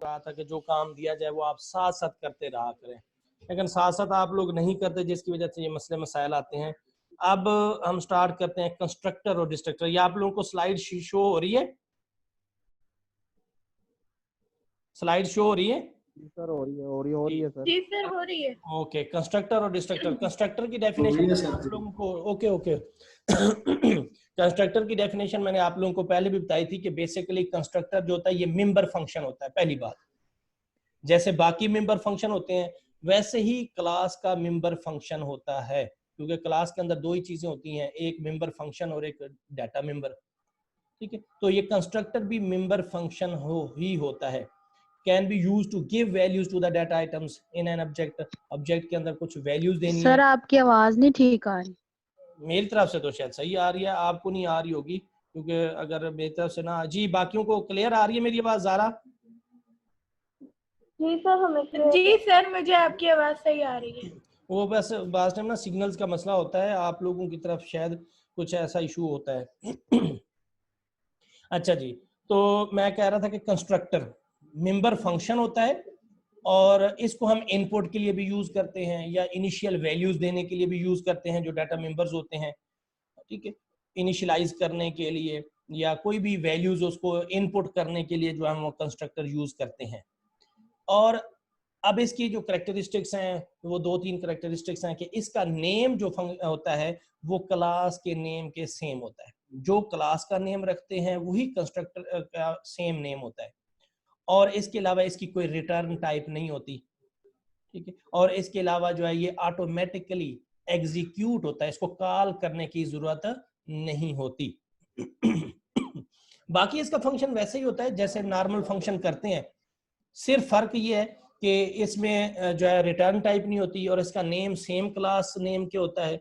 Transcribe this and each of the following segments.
कहा था कि जो काम दिया जाए वो आप साथ साथ करते रहा करें, लेकिन साथ साथ आप लोग नहीं करते, जिसकी वजह से ये मसले मसाइल आते हैं। अब हम स्टार्ट करते हैं कंस्ट्रक्टर और डिस्ट्रक्टर। ये आप लोगों को स्लाइड शो हो रही है? स्लाइड शो हो रही है? सर हो रही है सर। जी सर हो रही है। ओके, कंस्ट्रक्टर और डिस्ट्रक्टर। कंस्ट्रक्टर की डेफिनेशन आप लोगों को ओके ओके कंस्ट्रक्टर की डेफिनेशन मैंने आप लोगों को पहले भी बताई थी कि बेसिकली कंस्ट्रक्टर जो होता है ये मेंबर फंक्शन होता है। पहली बात, जैसे बाकी मेंबर फंक्शन होते हैं वैसे ही क्लास का मेंबर फंक्शन होता है, क्योंकि क्लास के अंदर दो ही चीजें होती हैं, एक मेंबर फंक्शन और एक डाटा मेंबर। ठीक है, तो ये कंस्ट्रक्टर भी मेंबर फंक्शन ही होता है। Can be use to give values to the data items in an object. Object के अंदर कुछ वैल्यूज देनी है। सर आपकी आवाज नहीं ठीक आ रही। मेरी तरफ से तो शायद सही आ रही है, आपको नहीं आ रही होगी, क्योंकि अगर मेरी तरफ से ना, जी बाकियों को क्लियर आ रही है मेरी आवाज? ज़ारा? जी सर हमें जी सर मुझे आपकी आवाज सही आ रही है। वो बस बात टाइम ना सिग्नल्स का मसला होता है, आप लोगों की तरफ शायद कुछ ऐसा इशू होता है। अच्छा जी, तो मैं कह रहा था कि कंस्ट्रक्टर मेंबर फंक्शन होता है और इसको हम इनपुट के लिए भी यूज करते हैं या इनिशियल वैल्यूज देने के लिए भी यूज करते हैं जो डाटा मेंबर्स होते हैं। ठीक है, इनिशियलाइज करने के लिए या कोई भी वैल्यूज उसको इनपुट करने के लिए जो हम वो कंस्ट्रक्टर यूज करते हैं। और अब इसकी जो करेक्टरिस्टिक्स हैं वो दो तीन करेक्टरिस्टिक्स हैं कि इसका नेम जो होता है वो क्लास के नेम के सेम होता है। जो क्लास का नेम रखते हैं वही कंस्ट्रक्टर का सेम नेम होता है, और इसके अलावा इसकी कोई रिटर्न टाइप नहीं होती। ठीक है, और इसके अलावा जो है ये ऑटोमेटिकली एग्जीक्यूट होता है, इसको कॉल करने की जरूरत नहीं होती। बाकी इसका फंक्शन वैसे ही होता है जैसे नॉर्मल फंक्शन करते हैं, सिर्फ फर्क ये है कि इसमें जो है रिटर्न टाइप नहीं होती और इसका नेम सेम क्लास नेम के होता है।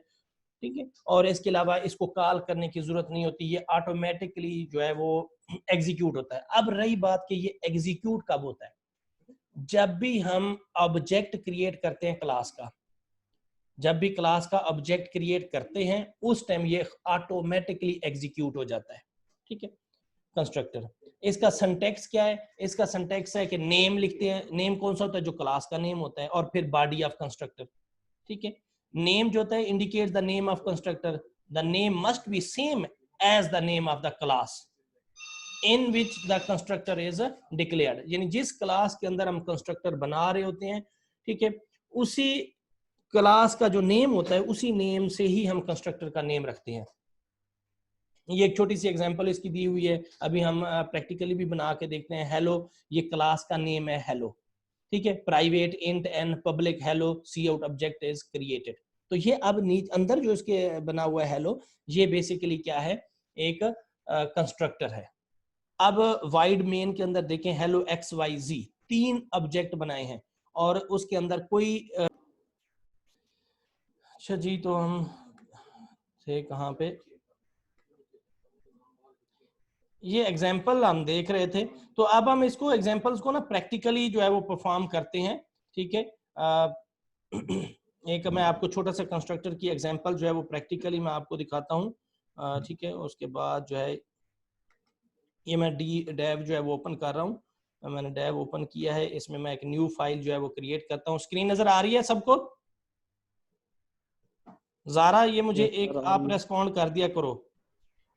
ठीक है, और इसके अलावा इसको कॉल करने की जरूरत नहीं होती, ये ऑटोमेटिकली जो है वो एग्जीक्यूट होता है। अब रही बात कि ये एग्जीक्यूट कब होता है, जब भी हम ऑब्जेक्ट क्रिएट करते हैं क्लास का, जब भी क्लास का ऑब्जेक्ट क्रिएट करते हैं उस टाइम ये ऑटोमेटिकली एग्जीक्यूट हो जाता है। ठीक है, कंस्ट्रक्टर। इसका सिंटैक्स क्या है? इसका सिंटैक्स है कि नेम लिखते हैं, नेम कौन सा होता है? जो क्लास का नेम होता है, और फिर बॉडी ऑफ कंस्ट्रक्टर। ठीक है, नेम जो होता है indicates the name of constructor, the name must be same as the name of the class in which the constructor is declared. यानी जिस क्लास के अंदर हम कंस्ट्रक्टर बना रहे होते हैं, ठीक है, उसी क्लास का जो नेम होता है उसी नेम से ही हम कंस्ट्रक्टर का नेम रखते हैं। ये एक छोटी सी एग्जांपल इसकी दी हुई है, अभी हम प्रैक्टिकली भी बना के देखते हैं। हेलो, ये क्लास का नेम है हेलो। ठीक है, private int and public hello C out object is created. तो ये अब अंदर जो इसके बना हुआ है हेलो, ये बेसिकली क्या है? एक कंस्ट्रक्टर है। अब वाइड मेन के अंदर देखें, हेलो एक्स वाई जी, 3 ऑब्जेक्ट बनाए हैं और उसके अंदर कोई अच्छा जी, तो हम थे कहाँ पे? ये एग्जाम्पल हम देख रहे थे, तो अब हम इसको एग्जाम्पल्स को ना प्रैक्टिकली जो है वो परफॉर्म करते हैं। ठीक है, एक मैं आपको छोटा सा कंस्ट्रक्टर की एग्जाम्पल जो है वो प्रैक्टिकली मैं आपको दिखाता हूँ। ठीक है, उसके बाद जो है ये मैं डेव जो है वो ओपन कर रहा हूँ। मैंने डेव ओपन किया है, इसमें मैं एक न्यू फाइल जो है वो क्रिएट करता हूँ। स्क्रीन नजर आ रही है सबको? ज़ारा, ये मुझे एक आप रेस्पॉन्ड कर दिया करो।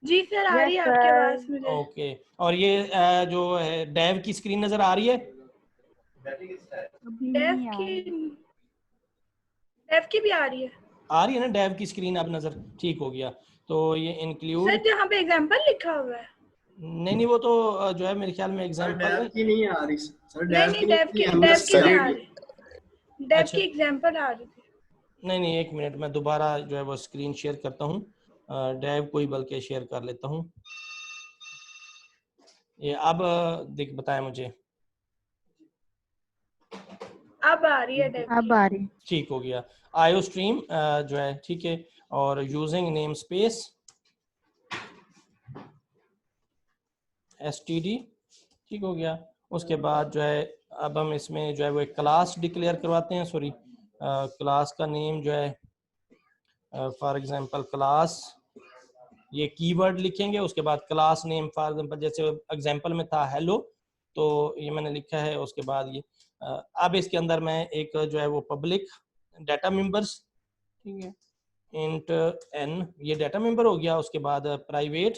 जी सर आ रही है आपकी आवाज मुझे। ओके, और ये जो है डेव की स्क्रीन नजर आ रही है? डेव की भी आ रही है? आ रही है ना डेव की स्क्रीन? अब नजर ठीक हो गया। तो ये इंक्लूड सर जहाँ पे एग्जांपल लिखा हुआ है। नहीं, वो तो जो है मेरे ख्याल में एग्जांपल की नहीं आ रही सर। नहीं डेव की नहीं आ रही, डेव की एग्जांपल आ रही थी। नहीं, एक मिनट, मैं दोबारा जो है वो स्क्रीन शेयर करता हूँ। डेव को ही बल्कि शेयर कर लेता हूँ। ये अब देख बताया मुझे, अब आ रही है डेव की। अब आ रही। ठीक हो गया। आयो स्ट्रीम जो है, ठीक है, और यूजिंग नेम स्पेस std, ठीक हो गया। उसके बाद जो है अब हम इसमें जो है वो एक क्लास डिक्लेयर करवाते हैं। सॉरी, क्लास का नेम जो है फॉर एग्जांपल क्लास, ये कीवर्ड लिखेंगे। उसके बाद क्लास नेम फॉर एग्जांपल, जैसे एग्जांपल में था हेलो, तो ये मैंने लिखा है। उसके बाद ये अब इसके अंदर मैं एक जो है वो पब्लिक डाटा मेंबर्स, ठीक है, इंट n, ये डाटा मेंबर हो गया। उसके बाद प्राइवेट,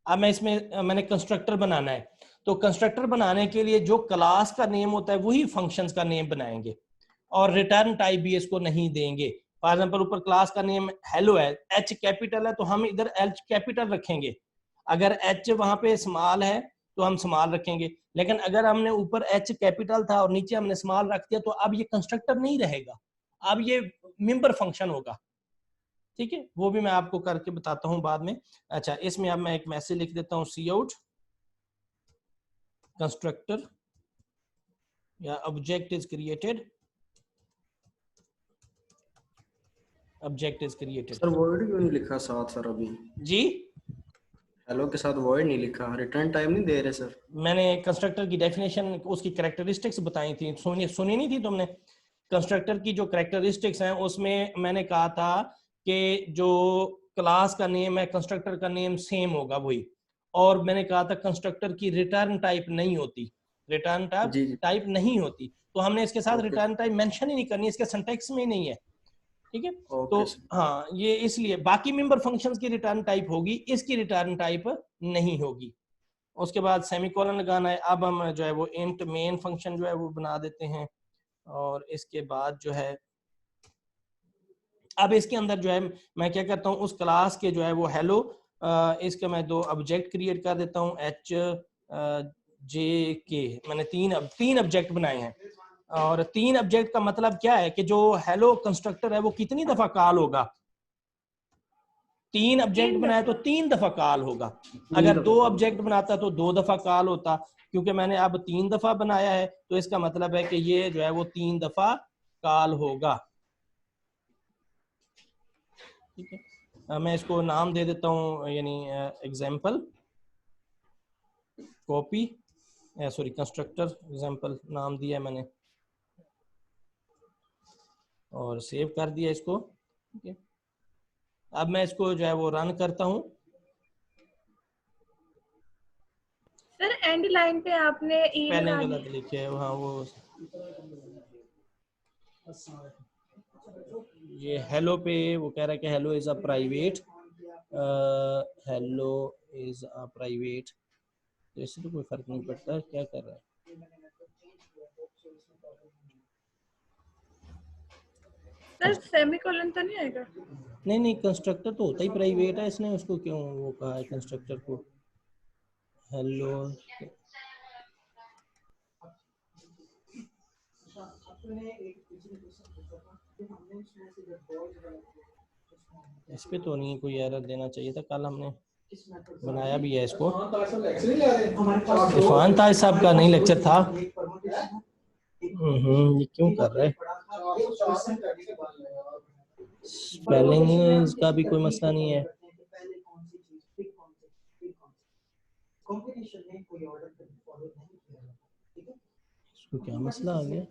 अब मैं इसमें मैंने कंस्ट्रक्टर बनाना है, तो कंस्ट्रक्टर बनाने के लिए जो क्लास का नेम होता है वही फंक्शंस का नेम बनाएंगे, और रिटर्न टाइप भी इसको नहीं देंगे। फॉर एग्जांपल ऊपर क्लास का नेम हेलो है, एच कैपिटल है, तो हम इधर एच कैपिटल रखेंगे। अगर एच वहां पे स्मॉल है तो हम स्मॉल रखेंगे, लेकिन अगर हमने ऊपर एच कैपिटल था और नीचे हमने स्मॉल रख दिया तो अब ये कंस्ट्रक्टर नहीं रहेगा, अब ये मेंबर फंक्शन होगा। ठीक है, वो भी मैं आपको करके बताता हूं बाद में। अच्छा, इसमें अब मैं एक मैसेज लिख देता हूं, सी आउट कंस्ट्रक्टर या object is created, object is created. Sir word क्यों नहीं लिखा साथ सर? अभी जी हेलो के साथ वर्ड नहीं लिखा, रिटर्न टाइम नहीं दे रहे सर। मैंने कंस्ट्रक्टर की डेफिनेशन, उसकी कैरेक्टरिस्टिक्स बताई थी, सुनी नहीं थी तुमने? कंस्ट्रक्टर की जो कैरेक्टरिस्टिक्स हैं उसमें मैंने कहा था कि जो क्लास का नेम है कंस्ट्रक्टर का नेम सेम होगा वही, और मैंने कहा था कंस्ट्रक्टर की रिटर्न टाइप नहीं होती, रिटर्न जी जी टाइप नहीं होती, तो हमने इसके साथ ओके रिटर्न टाइप मेंशन ही नहीं करनी, इसके सिंटैक्स में ही नहीं है। ठीक है, तो ओके सर। हाँ ये इसलिए बाकी मेंबर फंक्शंस की रिटर्न टाइप होगी, इसकी रिटर्न टाइप नहीं होगी। उसके बाद सेमीकोलन लगाना है। अब हम जो है वो इंट मेन फंक्शन जो है वो बना देते हैं, और इसके बाद जो है अब इसके अंदर जो है मैं क्या करता हूँ, उस क्लास के जो है वो हेलो, इसके मैं दो ऑब्जेक्ट क्रिएट कर देता हूँ, एच जे के, मैंने तीन ऑब्जेक्ट बनाए हैं। और तीन ऑब्जेक्ट का मतलब क्या है कि जो हेलो कंस्ट्रक्टर है वो कितनी दफा कॉल होगा, तीन ऑब्जेक्ट बनाए तो 3 दफा कॉल होगा। अगर 2 ऑब्जेक्ट बनाता तो 2 दफा कॉल होता, क्योंकि मैंने अब 3 दफा बनाया है तो इसका मतलब है कि ये जो है वो 3 दफा कॉल होगा। ठीक है, मैं इसको नाम दे देता हूँ, यानी example copy, sorry constructor example नाम दिया है मैंने, और सेव कर दिया इसको। ठीक है, अब मैं इसको जो है वो रन करता हूँ। सर एंड लाइन पे आपने ई पहले लगा गलत दिया। लिखे है, हाँ वो ये हेलो पे वो कह रहा है कि hello is a private, hello is a private, तो इससे तो कोई फर्क नहीं पड़ता क्या कर रहा है। सर सेमीकोलन तो नहीं आएगा? नहीं कंस्ट्रक्टर तो होता ही प्राइवेट है, इसने उसको क्यों वो कहा है कंस्ट्रक्टर को हेलो। इस पे तो नहीं कोई एरर देना चाहिए था, कल हमने बनाया भी है इसको। इरफान ताज साहब का नहीं लेक्चर था। ये क्यों कर रहा है? स्पेलिंग का भी कोई मसला नहीं है। इसको क्या मसला आ गया?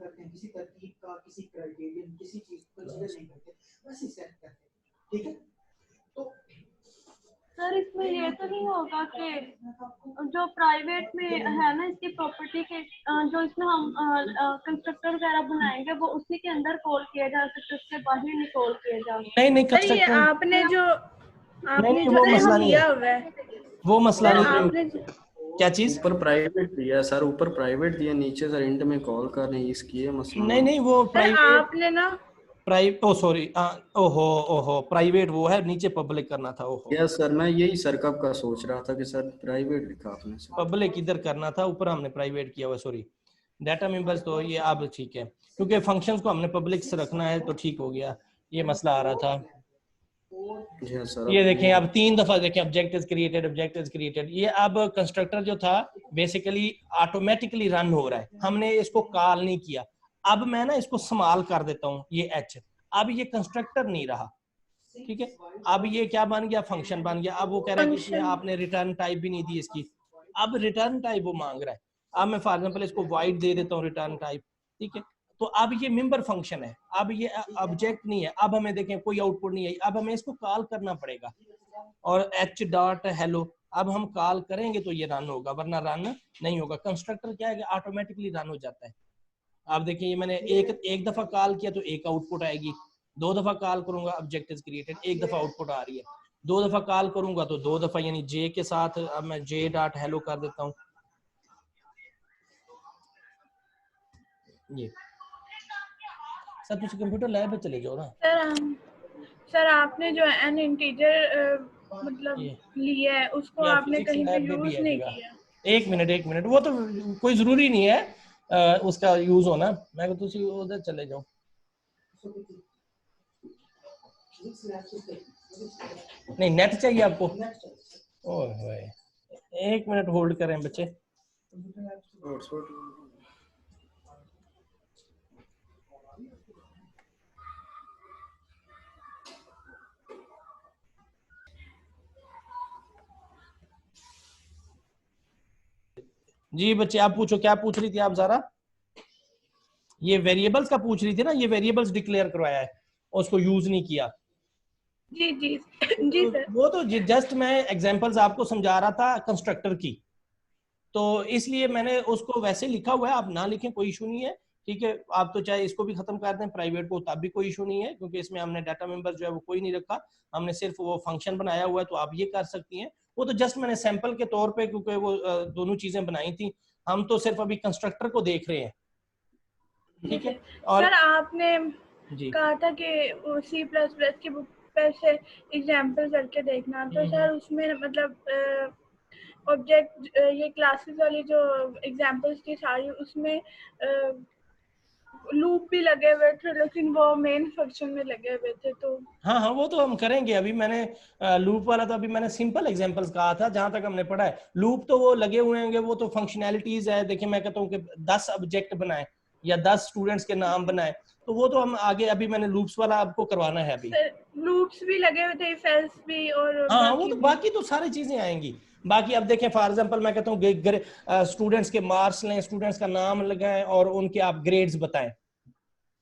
सर इसमें ये तो नहीं होगा कि जो प्राइवेट में है ना इसकी प्रॉपर्टी के जो इसमें हम कंस्ट्रक्टर वगैरह बनाएंगे वो उसी के अंदर कॉल किया जा सकता है, उसके बाहर नहीं कॉल किया जा सकता। नहीं सर ये कंस्ट्रक्टर आपने जो नहीं वो मसला नहीं दिया है, हुआ है, वो मसला सर नहीं है। आपने क्या चीज? ऊपर प्राइवेट दिया सर, ऊपर प्राइवेट दिया, नीचे सर इंट में कॉल कर रहे हैं, इसकी ये मसला। नहीं वो सर प्राइवेट, आपने ना ओ सॉरी, ओहो प्राइवेट वो है, नीचे पब्लिक करना था। ओहो यस सर, मैं यही सर कब का सोच रहा था कि सर प्राइवेट लिखा आपने सर। पब्लिक इधर करना था, ऊपर हमने प्राइवेट किया हुआ, सॉरी। डाटा मेंबर्स तो ये अब ठीक है, क्योंकि फंक्शंस को हमने पब्लिक से रखना है तो ठीक हो गया, ये मसला आ रहा था। जी हाँ सर। ये देखें अब 3 दफा देखें, object is created, object is created. ये अब कंस्ट्रक्टर जो था बेसिकली ऑटोमेटिकली रन हो रहा है, हमने इसको कॉल नहीं किया। अब मैं ना इसको स्मॉल कर देता हूँ, ये एच, अब ये कंस्ट्रक्टर नहीं रहा। ठीक है, अब ये क्या बन गया, फंक्शन बन गया। अब वो कह रहा है कि इसमें फंक्शन आपने रिटर्न टाइप भी नहीं दी इसकी, अब रिटर्न टाइप वो मांग रहा है। अब मैं फॉर एग्जांपल इसको वाइड दे देता हूँ रिटर्न टाइप। ठीक है, तो अब ये मेंबर फंक्शन है, अब ये ऑब्जेक्ट नहीं है। अब हमें देखें कोई आउटपुट नहीं आई, अब हमें इसको कॉल करना पड़ेगा, और एच डॉट हेलो, अब हम कॉल करेंगे तो ये रन होगा, वरना रन नहीं होगा। कंस्ट्रक्टर क्या है कि ऑटोमेटिकली रन हो जाता है। आप देखिए ये मैंने एक दफा कॉल किया तो एक आउटपुट आएगी, 2 दफा कॉल करूंगा ऑब्जेक्ट इज क्रिएटेड, 1 दफा आउटपुट आ रही है, 2 दफा कॉल करूंगा तो 2 दफा, यानी जे के साथ अब मैं जे डॉट हेलो कर देता हूँ। ये सर तुम कंप्यूटर लैब में चले जाओ ना। सर आपने जो एन इंटीजर मतलब लिया है उसको आपने कहीं पे यूज नहीं किया। एक मिनट, वो तो कोई जरूरी नहीं है उसका यूज होना। मैं को तुसी उधर चले जाओ। नहीं नेट चाहिए आपको? ओए एक मिनट होल्ड करें बच्चे। जी बच्चे आप पूछो, क्या पूछ रही थी आप ज़रा? ये वेरिएबल्स का पूछ रही थी ना, ये वेरिएबल्स डिक्लेयर करवाया है, उसको यूज नहीं किया। जी जी जी सर। वो तो जस्ट मैं एग्जांपल्स आपको समझा रहा था कंस्ट्रक्टर की, तो इसलिए मैंने उसको वैसे लिखा हुआ है, आप ना लिखें कोई इशू नहीं है, ठीक है। आप तो चाहे इसको भी खत्म कर दें प्राइवेट को, तब भी कोई इशू नहीं है, क्योंकि इसमें हमने डाटा मेंबर जो है वो कोई नहीं रखा, हमने सिर्फ वो फंक्शन बनाया हुआ है, तो आप ये कर सकती हैं। वो तो जस्ट मैंने सैंपल के तौर पे, क्योंकि वो दोनों चीजें बनाई थी, हम तो सिर्फ अभी कंस्ट्रक्टर को देख रहे हैं, ठीक है। और सर आपने जी कहा था कि C++ की बुक पर से एग्जांपल करके देखना, तो सर उसमें मतलब ऑब्जेक्ट ये क्लासेस वाली जो एग्जांपल्स थी सारी, उसमें लूप भी लगे हुए थे, लेकिन वो मेन फंक्शन में लगे हुए थे। तो हाँ वो तो हम करेंगे। अभी मैंने लूप वाला तो अभी मैंने सिंपल एग्जांपल्स कहा था, जहां तक हमने पढ़ा है। लूप तो वो लगे हुए होंगे, वो तो फंक्शनैलिटीज है। देखिए मैं कहता हूँ कि 10 ऑब्जेक्ट बनाए या 10 स्टूडेंट्स के नाम बनाए, तो वो तो हम आगे, अभी मैंने लूप्स वाला आपको करवाना है अभी। लूप्स भी लगे हुए थे, इफ एल्स भी, और हाँ वो तो बाकी तो सारी चीजें आएंगी। बाकी अब देखें फॉर एग्जांपल मैं कहता हूँ स्टूडेंट्स के मार्क्स लें, स्टूडेंट्स का नाम लगाएं और उनके आप ग्रेड्स बताएं,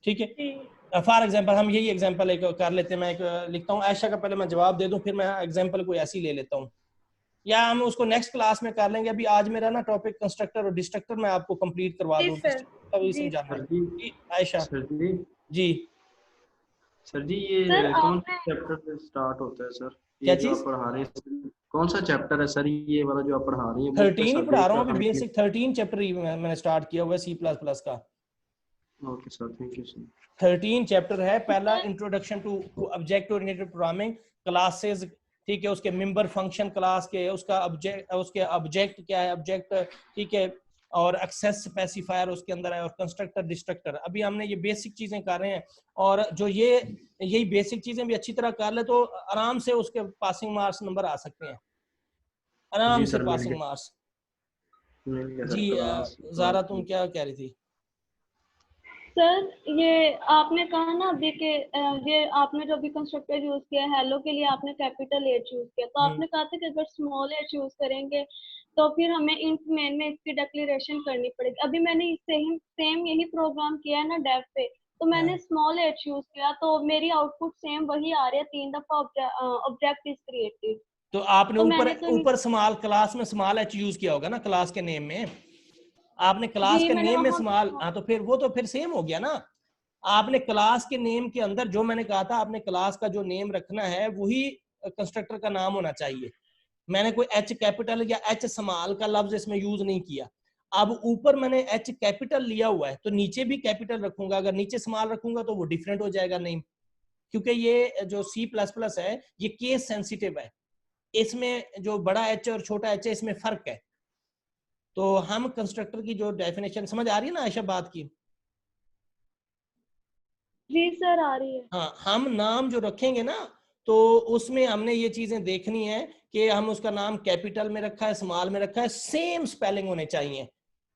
ठीक है। फॉर एग्जांपल हम यही एग्जांपल एक कर लेते हैं। मैं एक लिखता हूँ आयशा का, पहले मैं जवाब दे दूं, फिर मैं एग्जांपल कोई ऐसी ले लेता हूँ, या हम उसको नेक्स्ट क्लास में कर लेंगे। अभी आज मेरा ना टॉपिक कंस्ट्रक्टर और डिस्ट्रक्टर मैं आपको कंप्लीट करवा दूं, तभी समझाना है। आयशा जी। सर जी ये सर कौन आपने चैप्टर से स्टार्ट होता है सर? क्या ये जो चीज? आप पढ़ा रहे हैं कौन सा चैप्टर है सर? ये वाला जो आप पढ़ा रही हैं 13 ही पढ़ा रहा हूँ अभी, बेसिक 13 चैप्टर ही मैंने स्टार्ट किया हुआ है C++ का। Okay sir, thank you sir. 13 chapter है। पहला introduction to object oriented programming, classes, ठीक है, उसके मेंबर फंक्शन क्लास के, उसके ऑब्जेक्ट क्या है, ऑब्जेक्ट, ठीक है, और एक्सेस स्पेसिफायर उसके अंदर है, और कंस्ट्रक्टर डिस्ट्रक्टर। अभी हमने ये बेसिक चीजें कर रहे हैं, और जो यही बेसिक चीजें भी अच्छी तरह कर ले तो आराम से उसके पासिंग मार्क्स नंबर आ सकते हैं, आराम से पासिंग मार्क्स। जी ज़ारा तुम क्या कह रही थी? सर ये आपने कहा ना अभी कि ये आपने जो भी कंस्ट्रक्टर यूज किया हेलो के लिए आपने कैपिटल H यूज किया, तो आपने कहा था कि अगर स्मॉल h यूज करेंगे तो फिर हमें इंट मेन में इसकी डिक्लेरेशन करनी पड़ेगी। अभी मैंने सेम यही प्रोग्राम किया है ना डेव पे, तो मैंने स्मॉल h यूज किया, तो मेरी आउटपुट सेम वही आ रही है, 3 दफा ऑब्जेक्ट इज क्रिएटेड। तो आपने ऊपर स्मॉल क्लास में स्मॉल h यूज किया होगा ना, क्लास के नेम में आपने क्लास के नेम में स्मॉल, हाँ तो फिर वो तो फिर सेम हो गया ना। आपने क्लास के नेम के अंदर जो मैंने कहा था, आपने क्लास का जो नेम रखना है वही कंस्ट्रक्टर का नाम होना चाहिए। मैंने कोई H कैपिटल या H स्मॉल का लफ्ज इसमें यूज नहीं किया। अब ऊपर मैंने H कैपिटल लिया हुआ है तो नीचे भी कैपिटल रखूंगा, अगर नीचे स्मॉल रखूंगा तो वो डिफरेंट हो जाएगा नेम, क्योंकि ये जो C++ है ये केस सेंसिटिव है, इसमें जो बड़ा H और छोटा h है इसमें फर्क है। तो हम कंस्ट्रक्टर की जो डेफिनेशन समझ आ रही है ना आयशा बात की? जी सर आ रही है। हाँ हम नाम जो रखेंगे ना तो उसमें हमने ये चीजें देखनी है कि हम उसका नाम कैपिटल में रखा है, स्मॉल में रखा है, सेम स्पेलिंग होने चाहिए।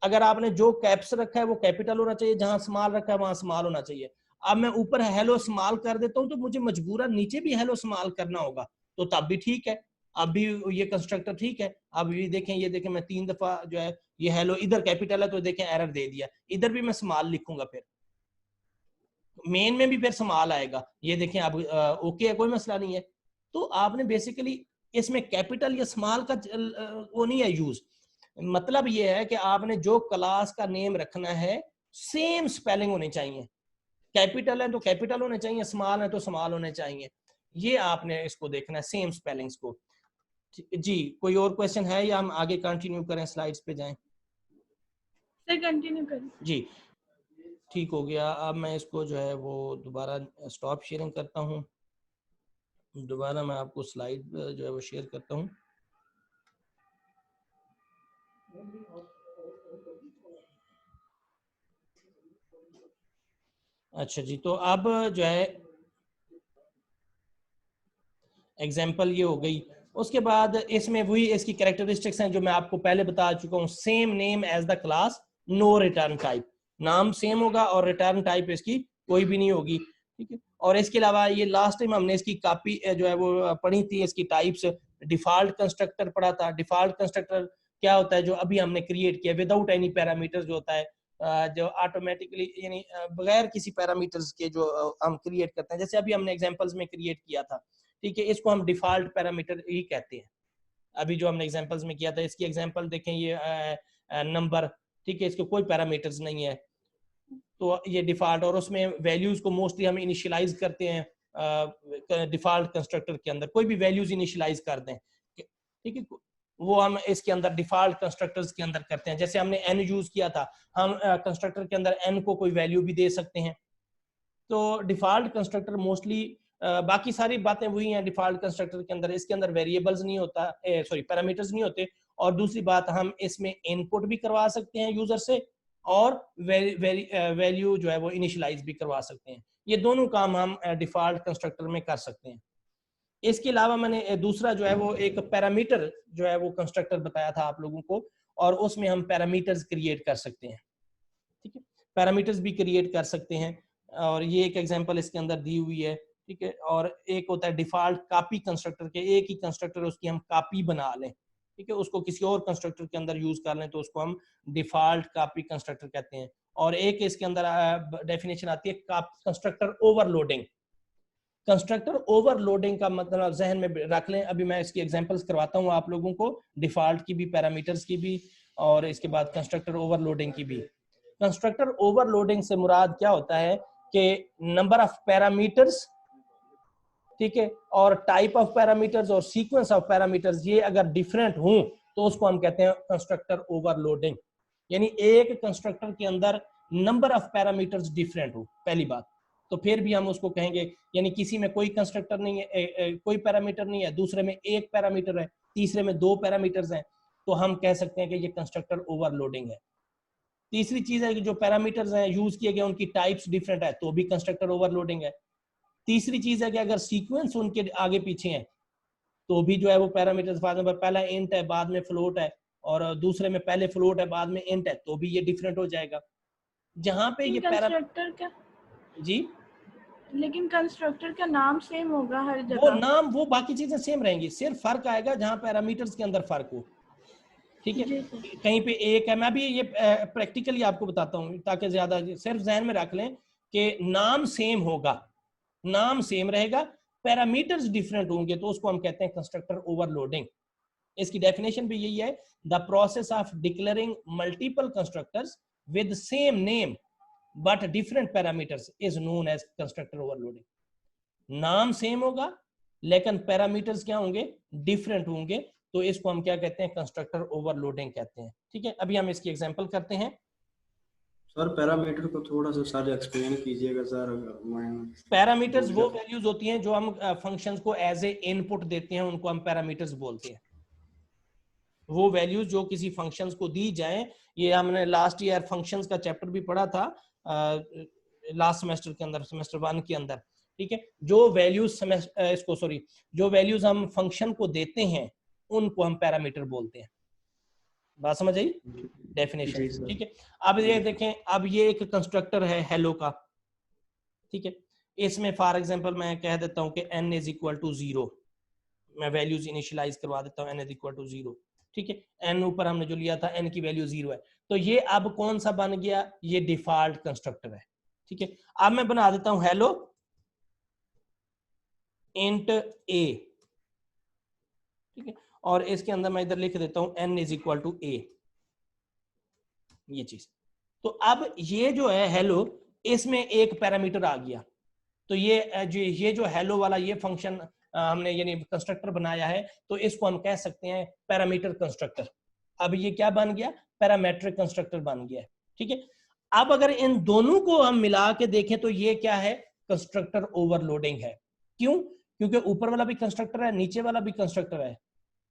अगर आपने जो कैप्स रखा है वो कैपिटल होना चाहिए, जहां स्मॉल रखा है वहां स्मॉल होना चाहिए। अब मैं ऊपर हेलो स्मॉल कर देता हूँ तो मुझे मजबूरन नीचे भी हेलो स्मॉल करना होगा, तो तब भी ठीक है, अब भी ये कंस्ट्रक्टर ठीक है। अब ये देखें मैं 3 दफा जो है ये हेलो, इधर कैपिटल है तो देखें एरर दे दिया, इधर भी मैं स्मॉल लिखूंगा, फिर मेन में भी फिर स्मॉल आएगा, ये देखें अब ओके है, कोई मसला नहीं है। तो आपने बेसिकली इसमें कैपिटल या स्मॉल का वो नहीं है यूज। मतलब ये है कि आपने जो क्लास का नेम रखना है सेम स्पेलिंग होने चाहिए, कैपिटल है तो कैपिटल होने चाहिए, स्मॉल है तो स्मॉल होने चाहिए, ये आपने इसको देखना है, सेम स्पेलिंग्स को। जी कोई और क्वेश्चन है या हम आगे कंटिन्यू करें, स्लाइड्स पे जाएं? सर कंटिन्यू करें। जी ठीक हो गया। अब मैं इसको जो है वो दोबारा स्टॉप शेयरिंग करता हूँ, दोबारा मैं आपको स्लाइड जो है वो शेयर करता हूँ। अच्छा जी, तो अब जो है एग्जाम्पल ये हो गई। उसके बाद इसमें वही इसकी कैरेक्टरिस्टिक्स हैं जो मैं आपको पहले बता चुका हूँ। Same name as the class, no return type, नाम सेम होगा और रिटर्न टाइप इसकी कोई भी नहीं होगी, ठीक है। और इसके अलावा ये लास्ट टाइम हमने इसकी कॉपी जो है वो पढ़ी थी, इसकी टाइप्स। डिफॉल्ट कंस्ट्रक्टर पढ़ा था। डिफॉल्ट कंस्ट्रक्टर क्या होता है, जो अभी हमने क्रिएट किया विदाउट एनी पैरामीटर्स, जो होता है जो ऑटोमेटिकली यानी बगैर किसी पैरामीटर्स के जो हम क्रिएट करते हैं, जैसे अभी हमने एग्जांपल्स में क्रिएट किया था, ठीक है। इसको हम डिफॉल्ट पैरामीटर ही कहते हैं। अभी जो हमने एग्जांपल्स में किया था, इसकी एग्जांपल देखें, ये नंबर, ठीक है, इसके कोई पैरामीटर्स नहीं है, तो ये डिफॉल्ट। और उसमें वैल्यूज को मोस्टली हम इनिशियलाइज करते हैं डिफॉल्ट कंस्ट्रक्टर के अंदर, कोई भी वैल्यूज इनिशियलाइज कर दें, ठीक है, वो हम इसके अंदर डिफॉल्ट कंस्ट्रक्टर्स के अंदर करते हैं। जैसे हमने n यूज किया था, हम कंस्ट्रक्टर के अंदर n को कोई वैल्यू भी दे सकते हैं। तो डिफॉल्ट कंस्ट्रक्टर मोस्टली बाकी सारी बातें वही हैं डिफॉल्ट कंस्ट्रक्टर के अंदर। इसके अंदर वेरिएबल्स नहीं होता, सॉरी पैरामीटर्स नहीं होते। और दूसरी बात, हम इसमें इनपुट भी करवा सकते हैं यूजर से, और वैल्यू जो है वो इनिशियलाइज भी करवा सकते हैं। ये दोनों काम हम डिफॉल्ट कंस्ट्रक्टर में कर सकते हैं। इसके अलावा मैंने दूसरा जो है वो एक पैरामीटर जो है वो कंस्ट्रक्टर बताया था आप लोगों को, और उसमें हम पैरामीटर्स क्रिएट कर सकते हैं, ठीक है, पैरामीटर्स भी क्रिएट कर सकते हैं। और ये एक एग्जांपल इसके अंदर दी हुई है, ठीक है। और एक होता है डिफॉल्ट कॉपी कंस्ट्रक्टर के, एक ही कंस्ट्रक्टर उसकी हम कॉपी बना लें, ठीक है, उसको किसी और कंस्ट्रक्टर के अंदर यूज कर लें तो उसको हम डिफॉल्ट कॉपी कंस्ट्रक्टर कहते हैं। और एक इसके अंदर डेफिनेशन आती है कंस्ट्रक्टर ओवरलोडिंग। कंस्ट्रक्टर ओवरलोडिंग का मतलब जहन में रख लें, अभी मैं इसकी एग्जांपल्स करवाता हूं आप लोगों को, डिफॉल्ट की भी, पैरामीटर्स की भी, और इसके बाद कंस्ट्रक्टर ओवरलोडिंग की भी। कंस्ट्रक्टर ओवरलोडिंग से मुराद क्या होता है कि नंबर ऑफ पैरामीटर्स, ठीक है, और टाइप ऑफ पैरामीटर्स और सीक्वेंस ऑफ पैरामीटर्स, ये अगर डिफरेंट हों तो उसको हम कहते हैं कंस्ट्रक्टर ओवरलोडिंग। यानी एक कंस्ट्रक्टर के अंदर नंबर ऑफ पैरामीटर्स डिफरेंट हो, पहली बात, तो फिर भी हम उसको कहेंगे, यानी किसी में कोई कंस्ट्रक्टर नहीं है, कोई पैरामीटर नहीं है, दूसरे में एक पैरामीटर है, तीसरे में दो पैरामीटर्स हैं, तो हम कह सकते हैं कि ये कंस्ट्रक्टर ओवरलोडिंग है। तीसरी चीज है कि जो पैरामीटर्स हैं यूज किए गए उनकी टाइप्स डिफरेंट है, तो भी कंस्ट्रक्टर ओवरलोडिंग है। तीसरी चीज है कि अगर सीक्वेंस उनके आगे पीछे हैं तो भी जो है वो पैरामीटर्स, फॉर एग्जांपल पहला इंट है बाद में फ्लोट है, और दूसरे में पहले फ्लोट है बाद में इंट है, तो भी ये डिफरेंट हो जाएगा। जहां पे ये कंस्ट्रक्टर का, जी, लेकिन कंस्ट्रक्टर का नाम सेम होगा हर वो जगह। नाम, वो बाकी चीजें सेम रहेंगी, सिर्फ फर्क आएगा जहां पैरामीटर्स के अंदर फर्क हो, ठीक है। कहीं पे एक है, मैं भी ये प्रैक्टिकली आपको बताता हूँ ताकि ज्यादा सिर्फ जहन में रख लें कि नाम सेम होगा, नाम सेम रहेगा, पैरामीटर्स डिफरेंट होंगे तो उसको हम कहते हैं कंस्ट्रक्टर ओवरलोडिंग। इसकी डेफिनेशन भी यही है, the process of declaring multiple constructors with same name but different parameters is known as constructor overloading. नाम सेम होगा लेकिन पैरामीटर्स क्या होंगे, डिफरेंट होंगे, तो इसको हम क्या कहते हैं, कंस्ट्रक्टर ओवरलोडिंग कहते हैं, ठीक है। अभी हम इसकी एग्जांपल करते हैं। सर पैरामीटर को थोड़ा सा सर एक्सप्लेन कीजिएगा सर। पैरामीटर्स वो वैल्यूज होती हैं जो हम फंक्शंस को एज ए इनपुट देते हैं, उनको हम पैरामीटर्स बोलते हैं। वो वैल्यूज जो किसी फंक्शंस को दी जाए, ये हमने लास्ट ईयर फंक्शंस का चैप्टर भी पढ़ा था लास्ट सेमेस्टर के अंदर, सेमेस्टर 1 के अंदर, ठीक है। जो वैल्यूज जो वैल्यूज हम फंक्शन को देते हैं उनको हम पैरामीटर बोलते हैं। बात समझ आई, डेफिनेशन, ठीक है। अब ये देखें, अब ये एक कंस्ट्रक्टर है हेलो का, ठीक है। इसमें फॉर एग्जांपल मैं कह देता हूं कि n इज इक्वल टू 0, मैं वैल्यूज इनिशियलाइज करवा देता हूं, n इज इक्वल टू 0, ठीक है। n ऊपर हमने जो लिया था, n की वैल्यू 0 है, तो ये अब कौन सा बन गया, ये डिफॉल्ट कंस्ट्रक्टर है, ठीक है। अब मैं बना देता हूं हेलो इंट a, ठीक है। और इसके अंदर मैं इधर लिख देता हूं n is equal to a, ये चीज। तो अब ये जो है हेलो, इसमें एक पैरामीटर आ गया, तो ये जो हेलो वाला ये फंक्शन हमने यानी कंस्ट्रक्टर बनाया है, तो इसको हम कह सकते हैं पैरामीटर कंस्ट्रक्टर। अब ये क्या बन गया, पैरामेट्रिक कंस्ट्रक्टर बन गया, ठीक है। अब अगर इन दोनों को हम मिला के देखें तो ये क्या है, कंस्ट्रक्टर ओवरलोडिंग है। क्यों? क्योंकि ऊपर वाला भी कंस्ट्रक्टर है, नीचे वाला भी कंस्ट्रक्टर है,